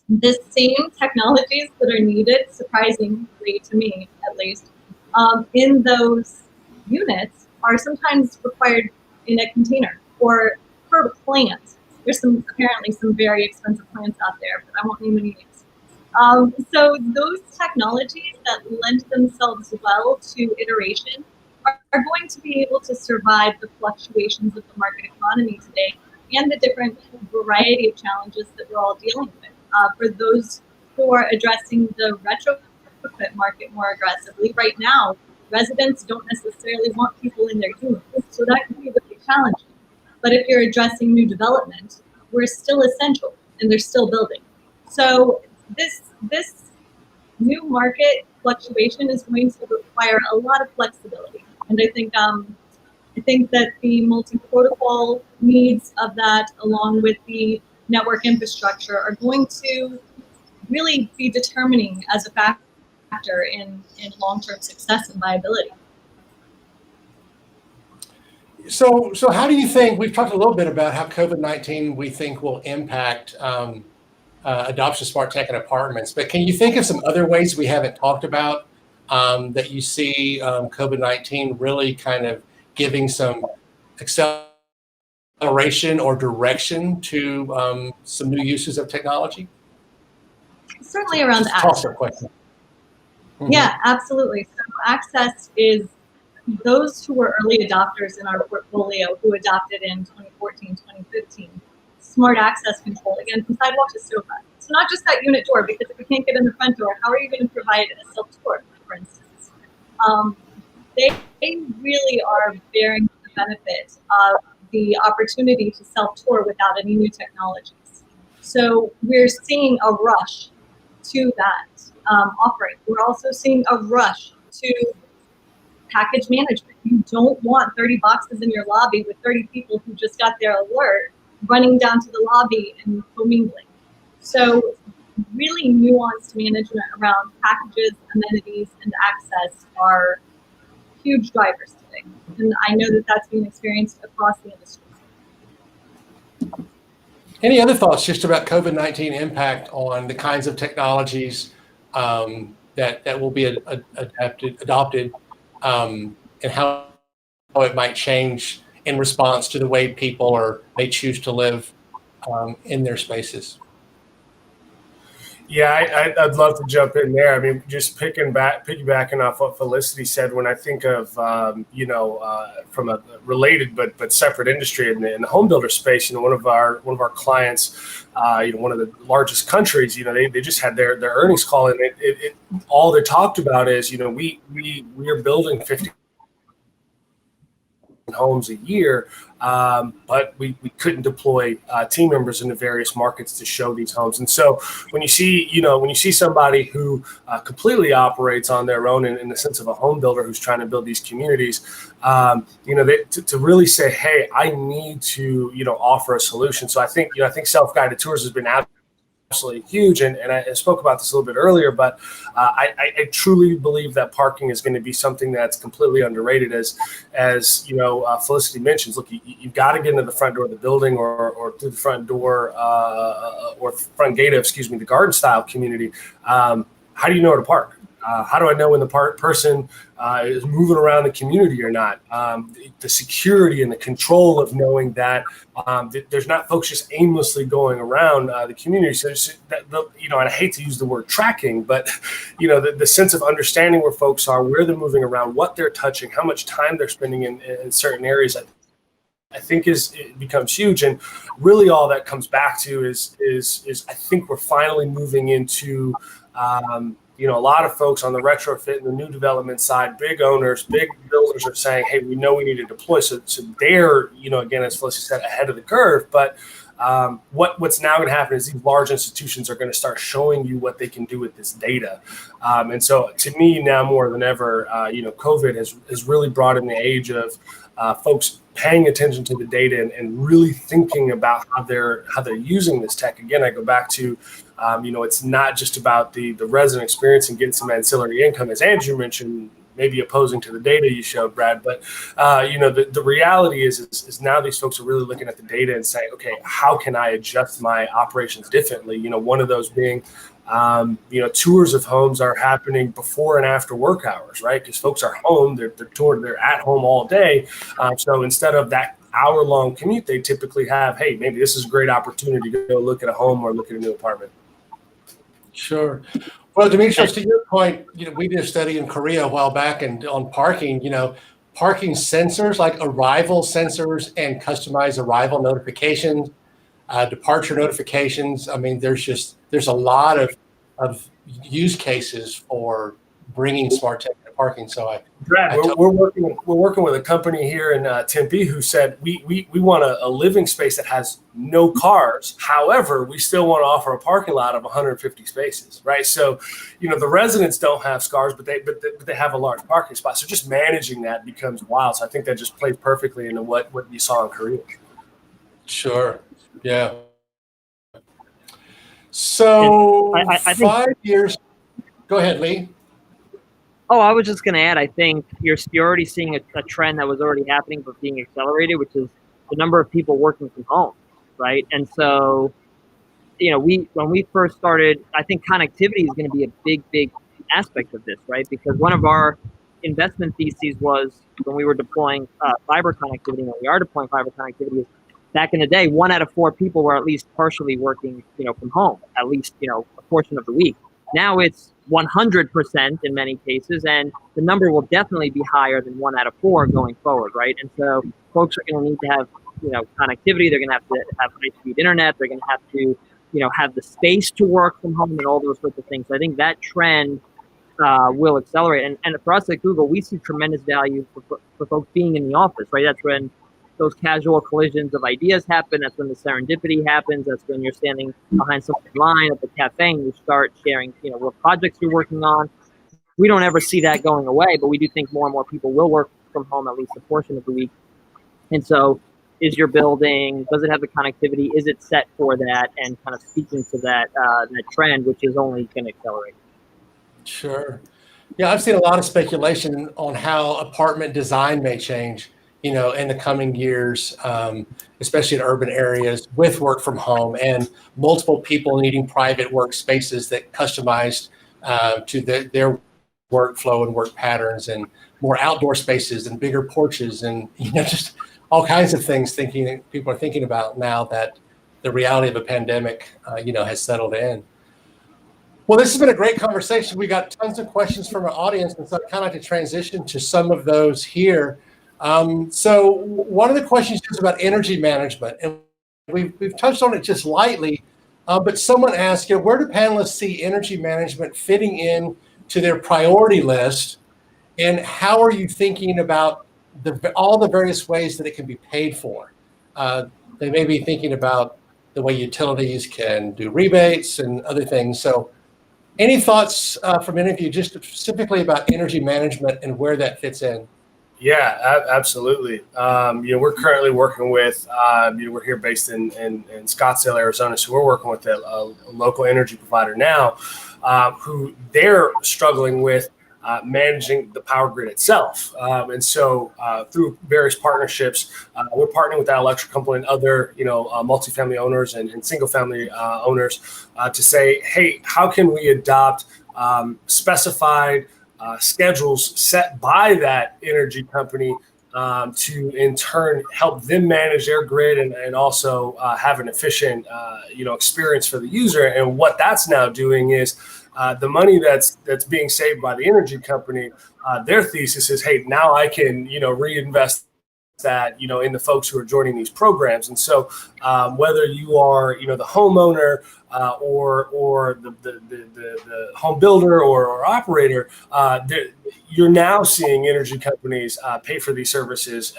The same technologies that are needed, surprisingly to me at least, in those units are sometimes required in a container or per plant. There's apparently some very expensive plants out there, but I won't name any names. So those technologies that lend themselves well to iteration are going to be able to survive the fluctuations of the market economy today and the different variety of challenges that we're all dealing with. For those who are addressing the retrofit market more aggressively, right now, residents don't necessarily want people in their units, so that can be really challenging. But if you're addressing new development, we're still essential and they're still building. So this new market fluctuation is going to require a lot of flexibility. And I think that the multi-protocol needs of that, along with the network infrastructure, are going to really be determining as a factor in long-term success and viability. So how do you think, we've talked a little bit about how COVID-19 we think will impact adoption of smart tech in apartments, but can you think of some other ways we haven't talked about that you see COVID-19 really kind of giving some acceleration or direction to some new uses of technology? Certainly around access. Question. Yeah, absolutely. So access is those who were early adopters in our portfolio who adopted in 2014, 2015. Smart access control, again, from sidewalk to sofa. So not just that unit door, because if you can't get in the front door, how are you going to provide a self-tour, for instance? They really are bearing the benefit of the opportunity to self-tour without any new technologies. So we're seeing a rush to that offering. We're also seeing a rush to package management. You don't want 30 boxes in your lobby with 30 people who just got their alert running down to the lobby and commingling. So really nuanced management around packages, amenities, and access are huge drivers today. And I know that that's being experienced across the industry. Any other thoughts just about COVID-19 impact on the kinds of technologies that will be adopted and how it might change in response to the way people may choose to live in their spaces? Yeah, I'd love to jump in there. I mean, just piggybacking off what Felicity said, when I think of, from a related but separate industry in the home builder space, one of our clients, one of the largest countries, they just had their earnings call, and it all they talked about is, we are building 50 homes a year, but we couldn't deploy team members into various markets to show these homes. And so when you see somebody who completely operates on their own in the sense of a home builder who's trying to build these communities, to really say, hey, I need to offer a solution. So I think self-guided tours has been absolutely huge. And I spoke about this a little bit earlier, but I truly believe that parking is going to be something that's completely underrated. As you know, Felicity mentions, look, you've got to get into the front door of the building or through the front door or front gate of, excuse me, the garden style community. How do you know where to park? How do I know when the person is moving around the community or not? The security and the control of knowing that there's not folks just aimlessly going around the community. So, and I hate to use the word tracking, but, the sense of understanding where folks are, where they're moving around, what they're touching, how much time they're spending in certain areas, I think it becomes huge. And really all that comes back to is I think we're finally moving into a lot of folks on the retrofit and the new development side, big owners, big builders are saying, hey, we know we need to deploy. So they're, again, as Felicity said, ahead of the curve. But what's now going to happen is these large institutions are going to start showing you what they can do with this data. And so to me now more than ever, COVID has really brought in the age of folks paying attention to the data and really thinking about how they're using this tech. Again, I go back to, it's not just about the resident experience and getting some ancillary income, as Andrew mentioned, maybe opposing to the data you showed, Brad. But, the reality is now these folks are really looking at the data and saying, okay, how can I adjust my operations differently? One of those being, tours of homes are happening before and after work hours, right? Because folks are home, they're at home all day. So instead of that hour-long commute, they typically have, hey, maybe this is a great opportunity to go look at a home or look at a new apartment. Sure. Well, Demetrios, to your point, we did a study in Korea a while back and on parking, parking sensors like arrival sensors and customized arrival notifications, departure notifications. I mean, there's a lot of use cases for bringing smart tech to parking. So Brad, we're working with a company here in Tempe who said we want a living space that has no cars. However, we still want to offer a parking lot of 150 spaces, right? So, the residents don't have cars, but they have a large parking spot. So just managing that becomes wild. So I think that just plays perfectly into what you saw in Korea. Sure. Yeah. So I think 5 years. Go ahead, Lee. Oh, I was just going to add, I think you're already seeing a trend that was already happening but being accelerated, which is the number of people working from home, right? And so, when we first started, I think connectivity is going to be a big aspect of this, right? Because one of our investment theses was when we were deploying fiber connectivity, when we are deploying fiber connectivity, is back in the day, 1 out of 4 people were at least partially working, from home, at least, a portion of the week. Now it's 100% in many cases, and the number will definitely be higher than 1 out of 4 going forward, right? And so folks are going to need to have, connectivity. They're going to have high-speed internet. They're going to have to, have the space to work from home and all those sorts of things. So I think that trend will accelerate. And for us at Google, we see tremendous value for folks being in the office, right? That's when those casual collisions of ideas happen. That's when the serendipity happens. That's when you're standing behind someone's line at the cafe and you start sharing, what projects you're working on. We don't ever see that going away, but we do think more and more people will work from home at least a portion of the week. And so is your building, does it have the connectivity? Is it set for that? And kind of speaking to that trend, which is only going to accelerate. Sure. Yeah, I've seen a lot of speculation on how apartment design may change, in the coming years, especially in urban areas with work from home and multiple people needing private workspaces that customized to their workflow and work patterns, and more outdoor spaces and bigger porches and, just all kinds of things people are thinking about now that the reality of a pandemic, has settled in. Well, this has been a great conversation. We got tons of questions from our audience, and so I'd kind of like to transition to some of those here. So one of the questions is about energy management, and we've touched on it just lightly, but someone asked, where do panelists see energy management fitting in to their priority list, and how are you thinking about all the various ways that it can be paid for? They may be thinking about the way utilities can do rebates and other things. So any thoughts from any of you just specifically about energy management and where that fits in? Absolutely. We're currently working with, we're here based in Scottsdale, Arizona. So we're working with a local energy provider now who they're struggling with managing the power grid itself. And so through various partnerships, we're partnering with that electric company and other, multifamily owners and single family owners to say, hey, how can we adopt specified schedules set by that energy company to in turn help them manage their grid and also have an efficient experience for the user. And what that's now doing is the money that's being saved by the energy company, their thesis is, hey, now I can reinvest that in the folks who are joining these programs. And so whether you are the homeowner or the home builder or operator, you're now seeing energy companies pay for these services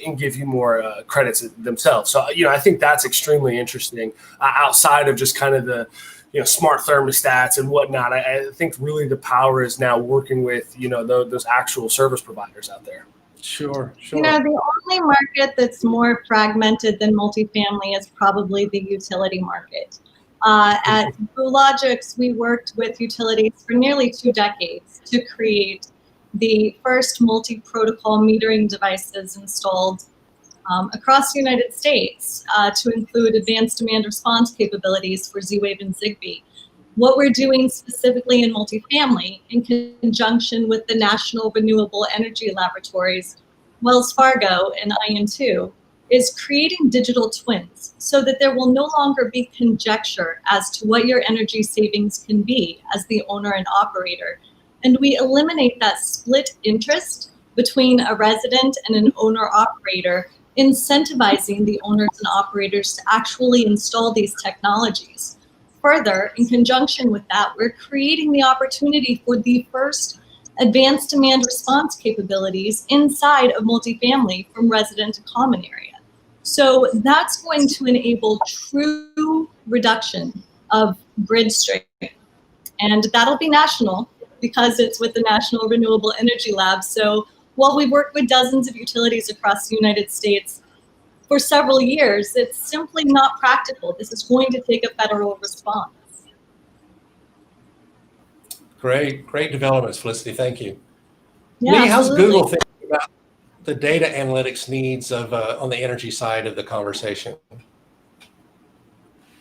and give you more credits themselves. So I think that's extremely interesting outside of just kind of the smart thermostats and whatnot. I think really the power is now working with those actual service providers out there. Sure. The only market that's more fragmented than multifamily is probably the utility market. At BlueLogix, we worked with utilities for nearly 2 decades to create the first multi-protocol metering devices installed across the United States to include advanced demand response capabilities for Z-Wave and Zigbee. What we're doing specifically in multifamily, in conjunction with the National Renewable Energy Laboratories, Wells Fargo, and IN2, is creating digital twins so that there will no longer be conjecture as to what your energy savings can be as the owner and operator. And we eliminate that split interest between a resident and an owner-operator, incentivizing the owners and operators to actually install these technologies. Further, in conjunction with that, we're creating the opportunity for the first advanced demand response capabilities inside of multifamily from resident to common area. So that's going to enable true reduction of grid strain. And that'll be national because it's with the National Renewable Energy Lab. So while we've worked with dozens of utilities across the United States for several years, it's simply not practical. This is going to take a federal response. Great developments, Felicity. Thank you. Yeah, Lee, how's absolutely. Google thinking about the data analytics needs of on the energy side of the conversation?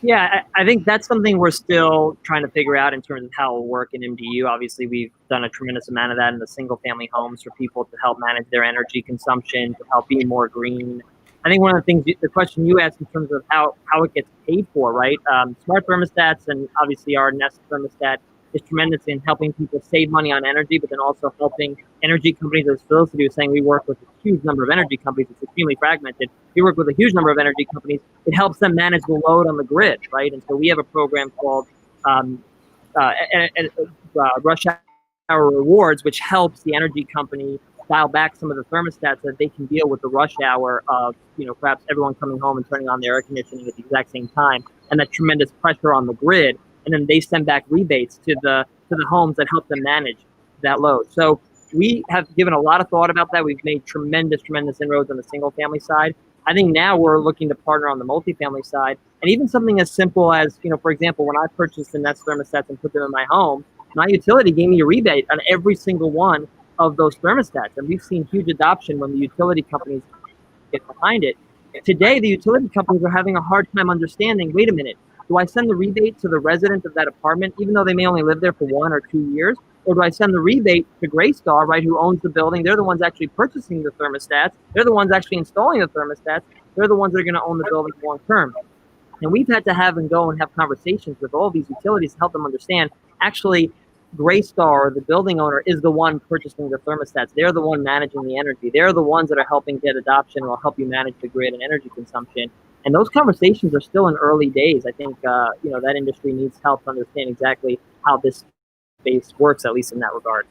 Yeah, I think that's something we're still trying to figure out in terms of how it'll work in MDU. Obviously, we've done a tremendous amount of that in the single-family homes for people to help manage their energy consumption, to help be more green. I think one of the things, the question you asked in terms of how it gets paid for, right? Smart thermostats and obviously our Nest thermostat is tremendous in helping people save money on energy, but then also helping energy companies, as Felicity was saying, we work with a huge number of energy companies. It's extremely fragmented. We work with a huge number of energy companies. It helps them manage the load on the grid, right? And so we have a program called Rush Hour Rewards, which helps the energy company dial back some of the thermostats so that they can deal with the rush hour of, perhaps everyone coming home and turning on the air conditioning at the exact same time, and that tremendous pressure on the grid. And then they send back rebates to the homes that help them manage that load. So we have given a lot of thought about that. We've made tremendous inroads on the single family side. I think now we're looking to partner on the multifamily side, and even something as simple as, for example, when I purchased the Nest thermostats and put them in my home, my utility gave me a rebate on every single one of those thermostats. And we've seen huge adoption when the utility companies get behind it. Today, the utility companies are having a hard time understanding, wait a minute, do I send the rebate to the resident of that apartment, even though they may only live there for 1 or 2 years? Or do I send the rebate to Greystar, right, who owns the building? They're the ones actually purchasing the thermostats. They're the ones actually installing the thermostats. They're the ones that are going to own the building long term. And we've had to have conversations with all these utilities to help them understand, actually, Greystar, the building owner, is the one purchasing the thermostats. They're the one managing the energy. They're the ones that are helping get adoption or help you manage the grid and energy consumption. And those conversations are still in early days. I think, that industry needs help to understand exactly how this space works, at least in that regard.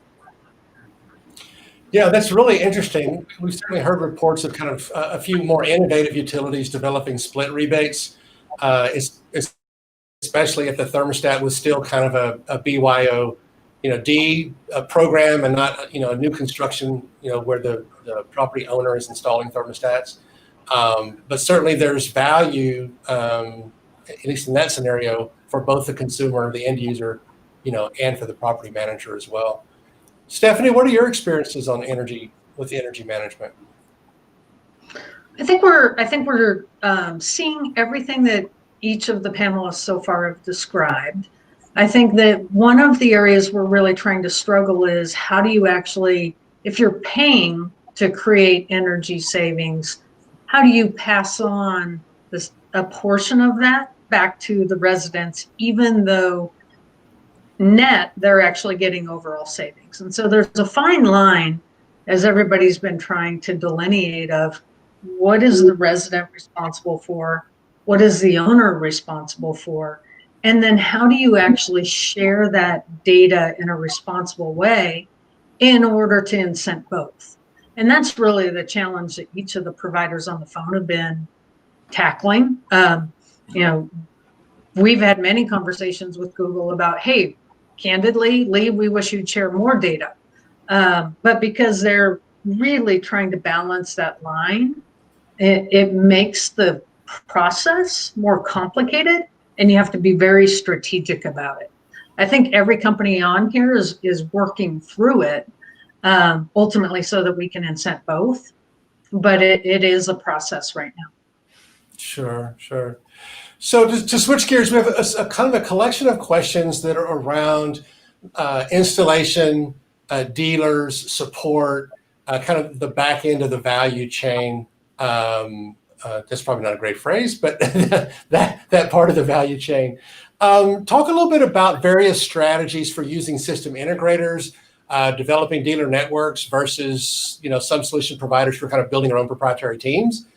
Yeah, that's really interesting. We've certainly heard reports of kind of a few more innovative utilities developing split rebates, especially if the thermostat was still kind of a BYO D program and not, a new construction, where the property owner is installing thermostats. But certainly there's value, at least in that scenario, for both the consumer, the end user, and for the property manager as well. Stephanie, what are your experiences on energy with energy management? I think we're seeing everything that each of the panelists so far have described. I think that one of the areas we're really trying to struggle is how do you actually, if you're paying to create energy savings, how do you pass on a portion of that back to the residents, even though net they're actually getting overall savings? And so there's a fine line, as everybody's been trying to delineate, of what is the resident responsible for, what is the owner responsible for, and then how do you actually share that data in a responsible way in order to incent both? And that's really the challenge that each of the providers on the phone have been tackling. We've had many conversations with Google about, hey, candidly, Lee, we wish you'd share more data. But because they're really trying to balance that line, it makes the process more complicated, and you have to be very strategic about it. I think every company on here is working through it, ultimately so that we can incent both, but it is a process right now. Sure. So to switch gears, we have a kind of a collection of questions that are around installation, dealers, support, kind of the back end of the value chain. That's probably not a great phrase, but that part of the value chain. Talk a little bit about various strategies for using system integrators, developing dealer networks versus some solution providers for kind of building their own proprietary teams.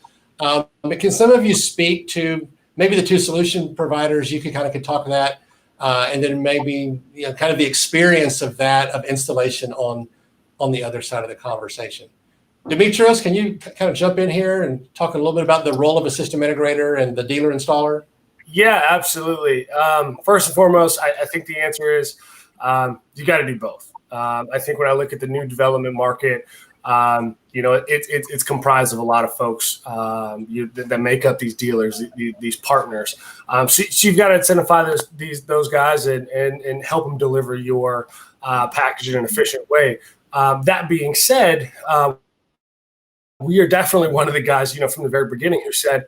Can some of you speak to maybe the two solution providers? You could talk to that, and then maybe kind of the experience of that of installation on the other side of the conversation. Demetrios, can you kind of jump in here and talk a little bit about the role of a system integrator and the dealer installer? Yeah, absolutely. First and foremost, I think the answer is you got to do both. I think when I look at the new development market, it's comprised of a lot of folks that make up these dealers, these partners. So you've got to incentivize those guys and help them deliver your package in an efficient way. That being said, we are definitely one of the guys, from the very beginning who said,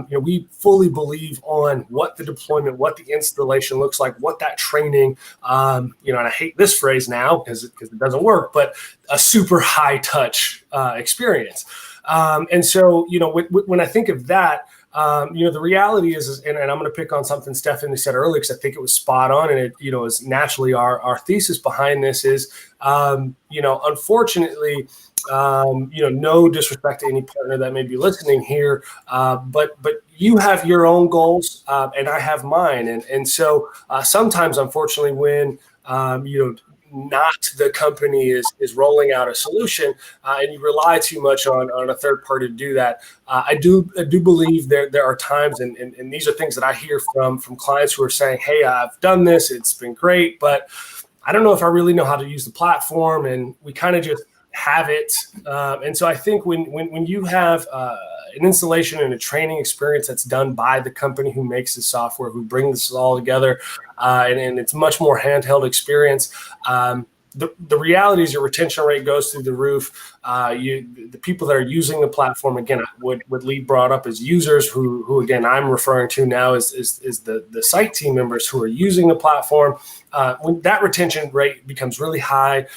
we fully believe on what the deployment, what the installation looks like, what that training, and I hate this phrase now because it doesn't work, but a super high touch experience. And so, when I think of that, the reality is, and I'm going to pick on something Stephanie said earlier because I think it was spot on, and it, is naturally our thesis behind this is, unfortunately, no disrespect to any partner that may be listening here, but you have your own goals, and I have mine, and so sometimes, unfortunately, when not the company is rolling out a solution, and you rely too much on a third party to do that. I do believe there are times, and these are things that I hear from clients who are saying, "Hey, I've done this; it's been great, but I don't know if I really know how to use the platform," and we kind of just have it. And so I think when you have an installation and a training experience that's done by the company who makes the software, who brings this all together, and it's much more handheld experience, the reality is your retention rate goes through the roof. The people that are using the platform, again, what Lee brought up as users, who again I'm referring to now is the site team members who are using the platform. When that retention rate becomes really high,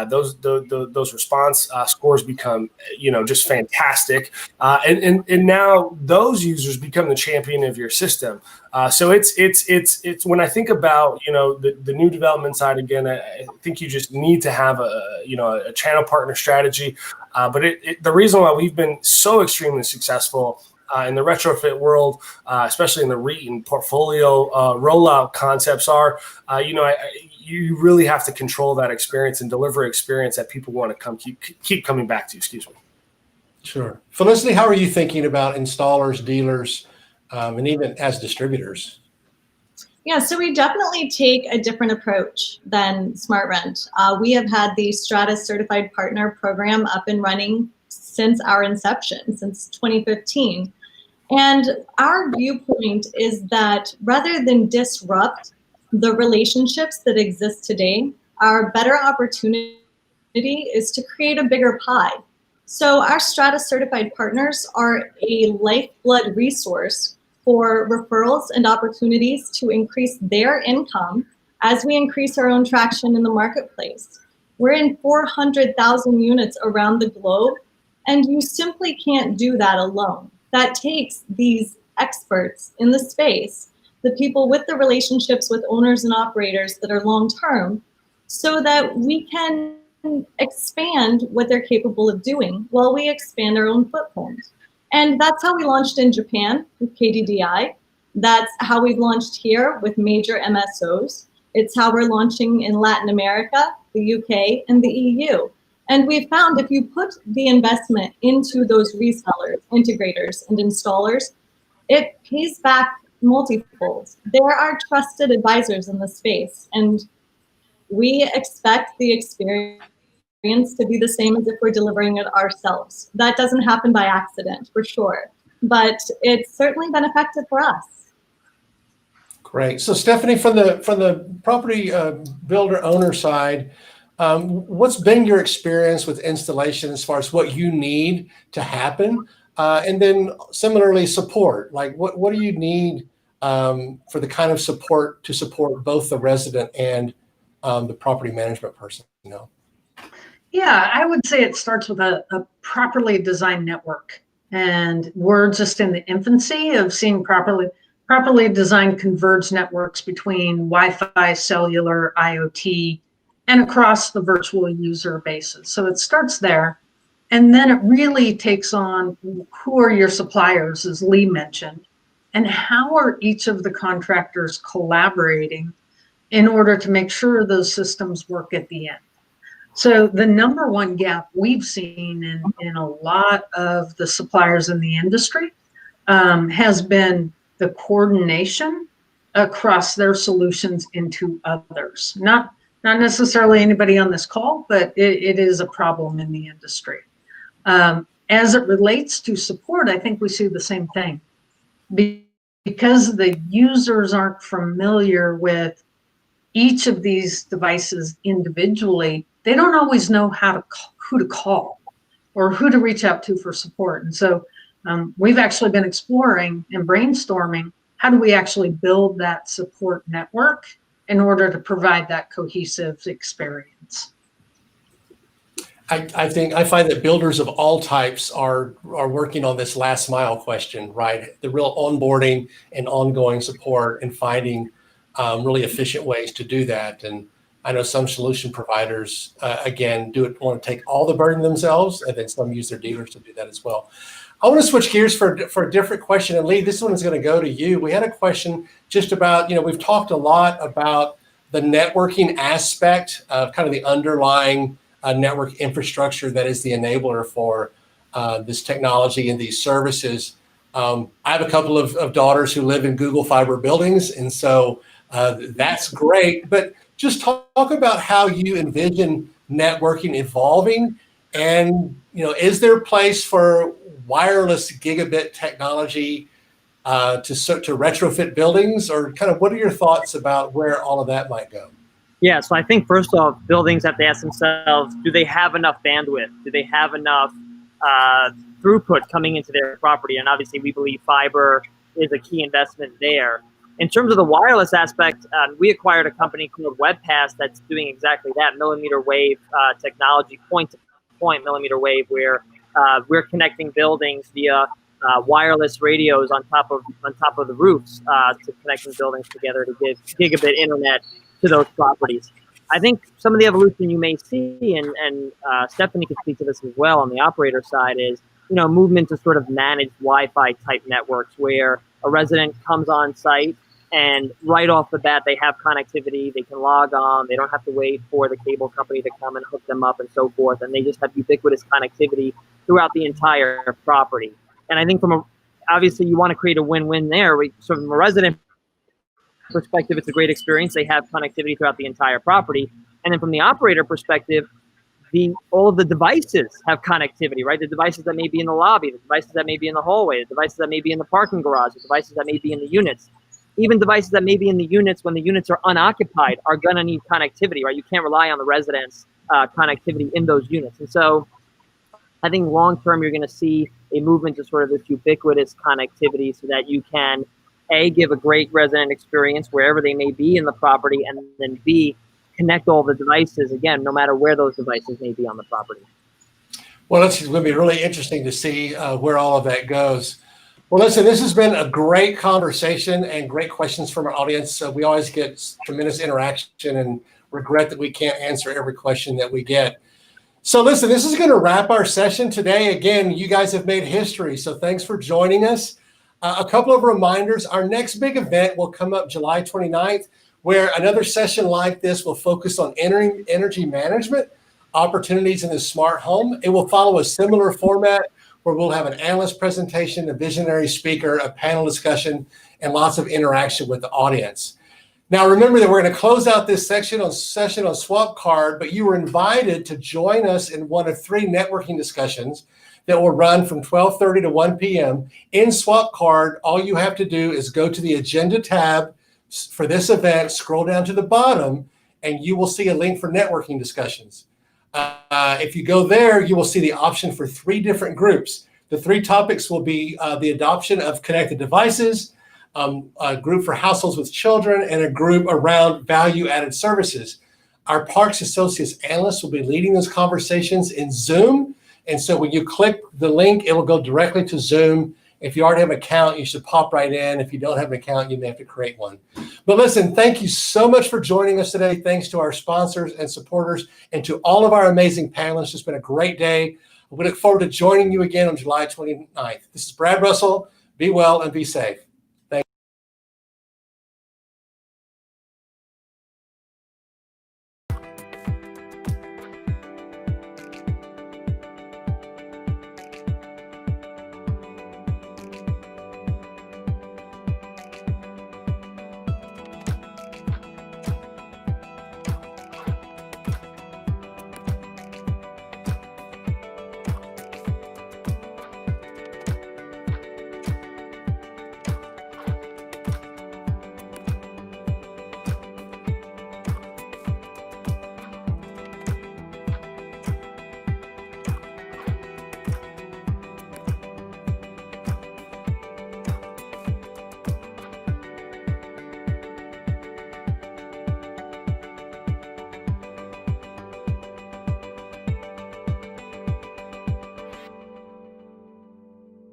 those response scores become just fantastic, and now those users become the champion of your system. So it's when I think about the new development side, again, I think you just need to have a channel partner strategy. But the reason why we've been so extremely successful in the retrofit world, especially in the REIT and portfolio rollout concepts, are you really have to control that experience and deliver experience that people want to keep coming back to. Excuse me. Sure. Felicity, how are you thinking about installers, dealers, and even as distributors? Yeah, so we definitely take a different approach than SmartRent. We have had the Stratus Certified Partner Program up and running since our inception, since 2015. And our viewpoint is that rather than disrupt the relationships that exist today, our better opportunity is to create a bigger pie. So our Stratus Certified Partners are a lifeblood resource for referrals and opportunities to increase their income as we increase our own traction in the marketplace. We're in 400,000 units around the globe, and you simply can't do that alone. That takes these experts in the space, the people with the relationships with owners and operators that are long-term, so that we can expand what they're capable of doing while we expand our own footprint. And that's how we launched in Japan with KDDI. That's how we've launched here with major MSOs. It's how we're launching in Latin America, the UK, and the EU. And we've found if you put the investment into those resellers, integrators, and installers, it pays back multifold. There are trusted advisors in the space, and we expect the experience to be the same as if we're delivering it ourselves. That doesn't happen by accident, for sure, but it's certainly been effective for us. Great. So Stephanie, from the property builder owner side, what's been your experience with installation as far as what you need to happen? And then similarly, support. Like what do you need for the kind of support to support both the resident and the property management person, you know? Yeah, I would say it starts with a properly designed network. And we're just in the infancy of seeing properly designed converged networks between Wi-Fi, cellular, IoT, and across the virtual user bases. So it starts there. And then it really takes on who are your suppliers, as Lee mentioned, and how are each of the contractors collaborating in order to make sure those systems work at the end. So the number one gap we've seen in a lot of the suppliers in the industry has been the coordination across their solutions into others. Not necessarily anybody on this call, but it is a problem in the industry. As it relates to support, I think we see the same thing. Because the users aren't familiar with each of these devices individually, they don't always know who to call or who to reach out to for support. And so we've actually been exploring and brainstorming how do we actually build that support network in order to provide that cohesive experience. I find that builders of all types are working on this last mile question, right? The real onboarding and ongoing support and finding really efficient ways to do that. And I know some solution providers, again, want to take all the burden themselves, and then some use their dealers to do that as well. I want to switch gears for a different question. And Lee, this one is going to go to you. We had a question just about, we've talked a lot about the networking aspect of kind of the underlying network infrastructure that is the enabler for this technology and these services. I have a couple of daughters who live in Google Fiber buildings, and so that's great. But just talk about how you envision networking evolving, and is there a place for wireless gigabit technology to retrofit buildings, or kind of what are your thoughts about where all of that might go? Yeah, so I think first off, buildings have to ask themselves, do they have enough bandwidth? Do they have enough throughput coming into their property? And obviously we believe fiber is a key investment there. In terms of the wireless aspect, we acquired a company called WebPass that's doing exactly that, millimeter wave technology, point-to-point millimeter wave, where we're connecting buildings via wireless radios on top of the roofs to connecting buildings together to give gigabit internet to those properties. I think some of the evolution you may see, and Stephanie can speak to this as well on the operator side, is movement to sort of managed Wi-Fi type networks where a resident comes on site and right off the bat they have connectivity, they can log on, they don't have to wait for the cable company to come and hook them up and so forth, and they just have ubiquitous connectivity throughout the entire property. And I think obviously you want to create a win-win there. So from a resident perspective, it's a great experience. They have connectivity throughout the entire property. And then from the operator perspective, all of the devices have connectivity, right? The devices that may be in the lobby, the devices that may be in the hallway, the devices that may be in the parking garage, the devices that may be in the units. Even devices that may be in the units when the units are unoccupied are going to need connectivity, right? You can't rely on the residents' connectivity in those units. And so I think long term, you're going to see a movement to sort of this ubiquitous connectivity so that you can, A, give a great resident experience wherever they may be in the property, and then B, connect all the devices, again, no matter where those devices may be on the property. Well, it's going to be really interesting to see where all of that goes. Well, listen, this has been a great conversation and great questions from our audience. We always get tremendous interaction and regret that we can't answer every question that we get. So listen, this is going to wrap our session today. Again, you guys have made history, so thanks for joining us. A couple of reminders. Our next big event will come up July 29th, where another session like this will focus on energy management, opportunities in the smart home. It will follow a similar format where we'll have an analyst presentation, a visionary speaker, a panel discussion, and lots of interaction with the audience. Now, remember that we're going to close out this session on Swap Card, but you were invited to join us in one of 3 networking discussions that will run from 12:30 to 1 p.m. In Swap Card, all you have to do is go to the agenda tab for this event, scroll down to the bottom, and you will see a link for networking discussions. If you go there, you will see the option for 3 different groups. The 3 topics will be the adoption of connected devices, a group for households with children, and a group around value-added services. Our Parks Associates analysts will be leading those conversations in Zoom. And so when you click the link, it will go directly to Zoom. If you already have an account, you should pop right in. If you don't have an account, you may have to create one. But listen, thank you so much for joining us today. Thanks to our sponsors and supporters and to all of our amazing panelists. It's been a great day. We look forward to joining you again on July 29th. This is Brad Russell. Be well and be safe.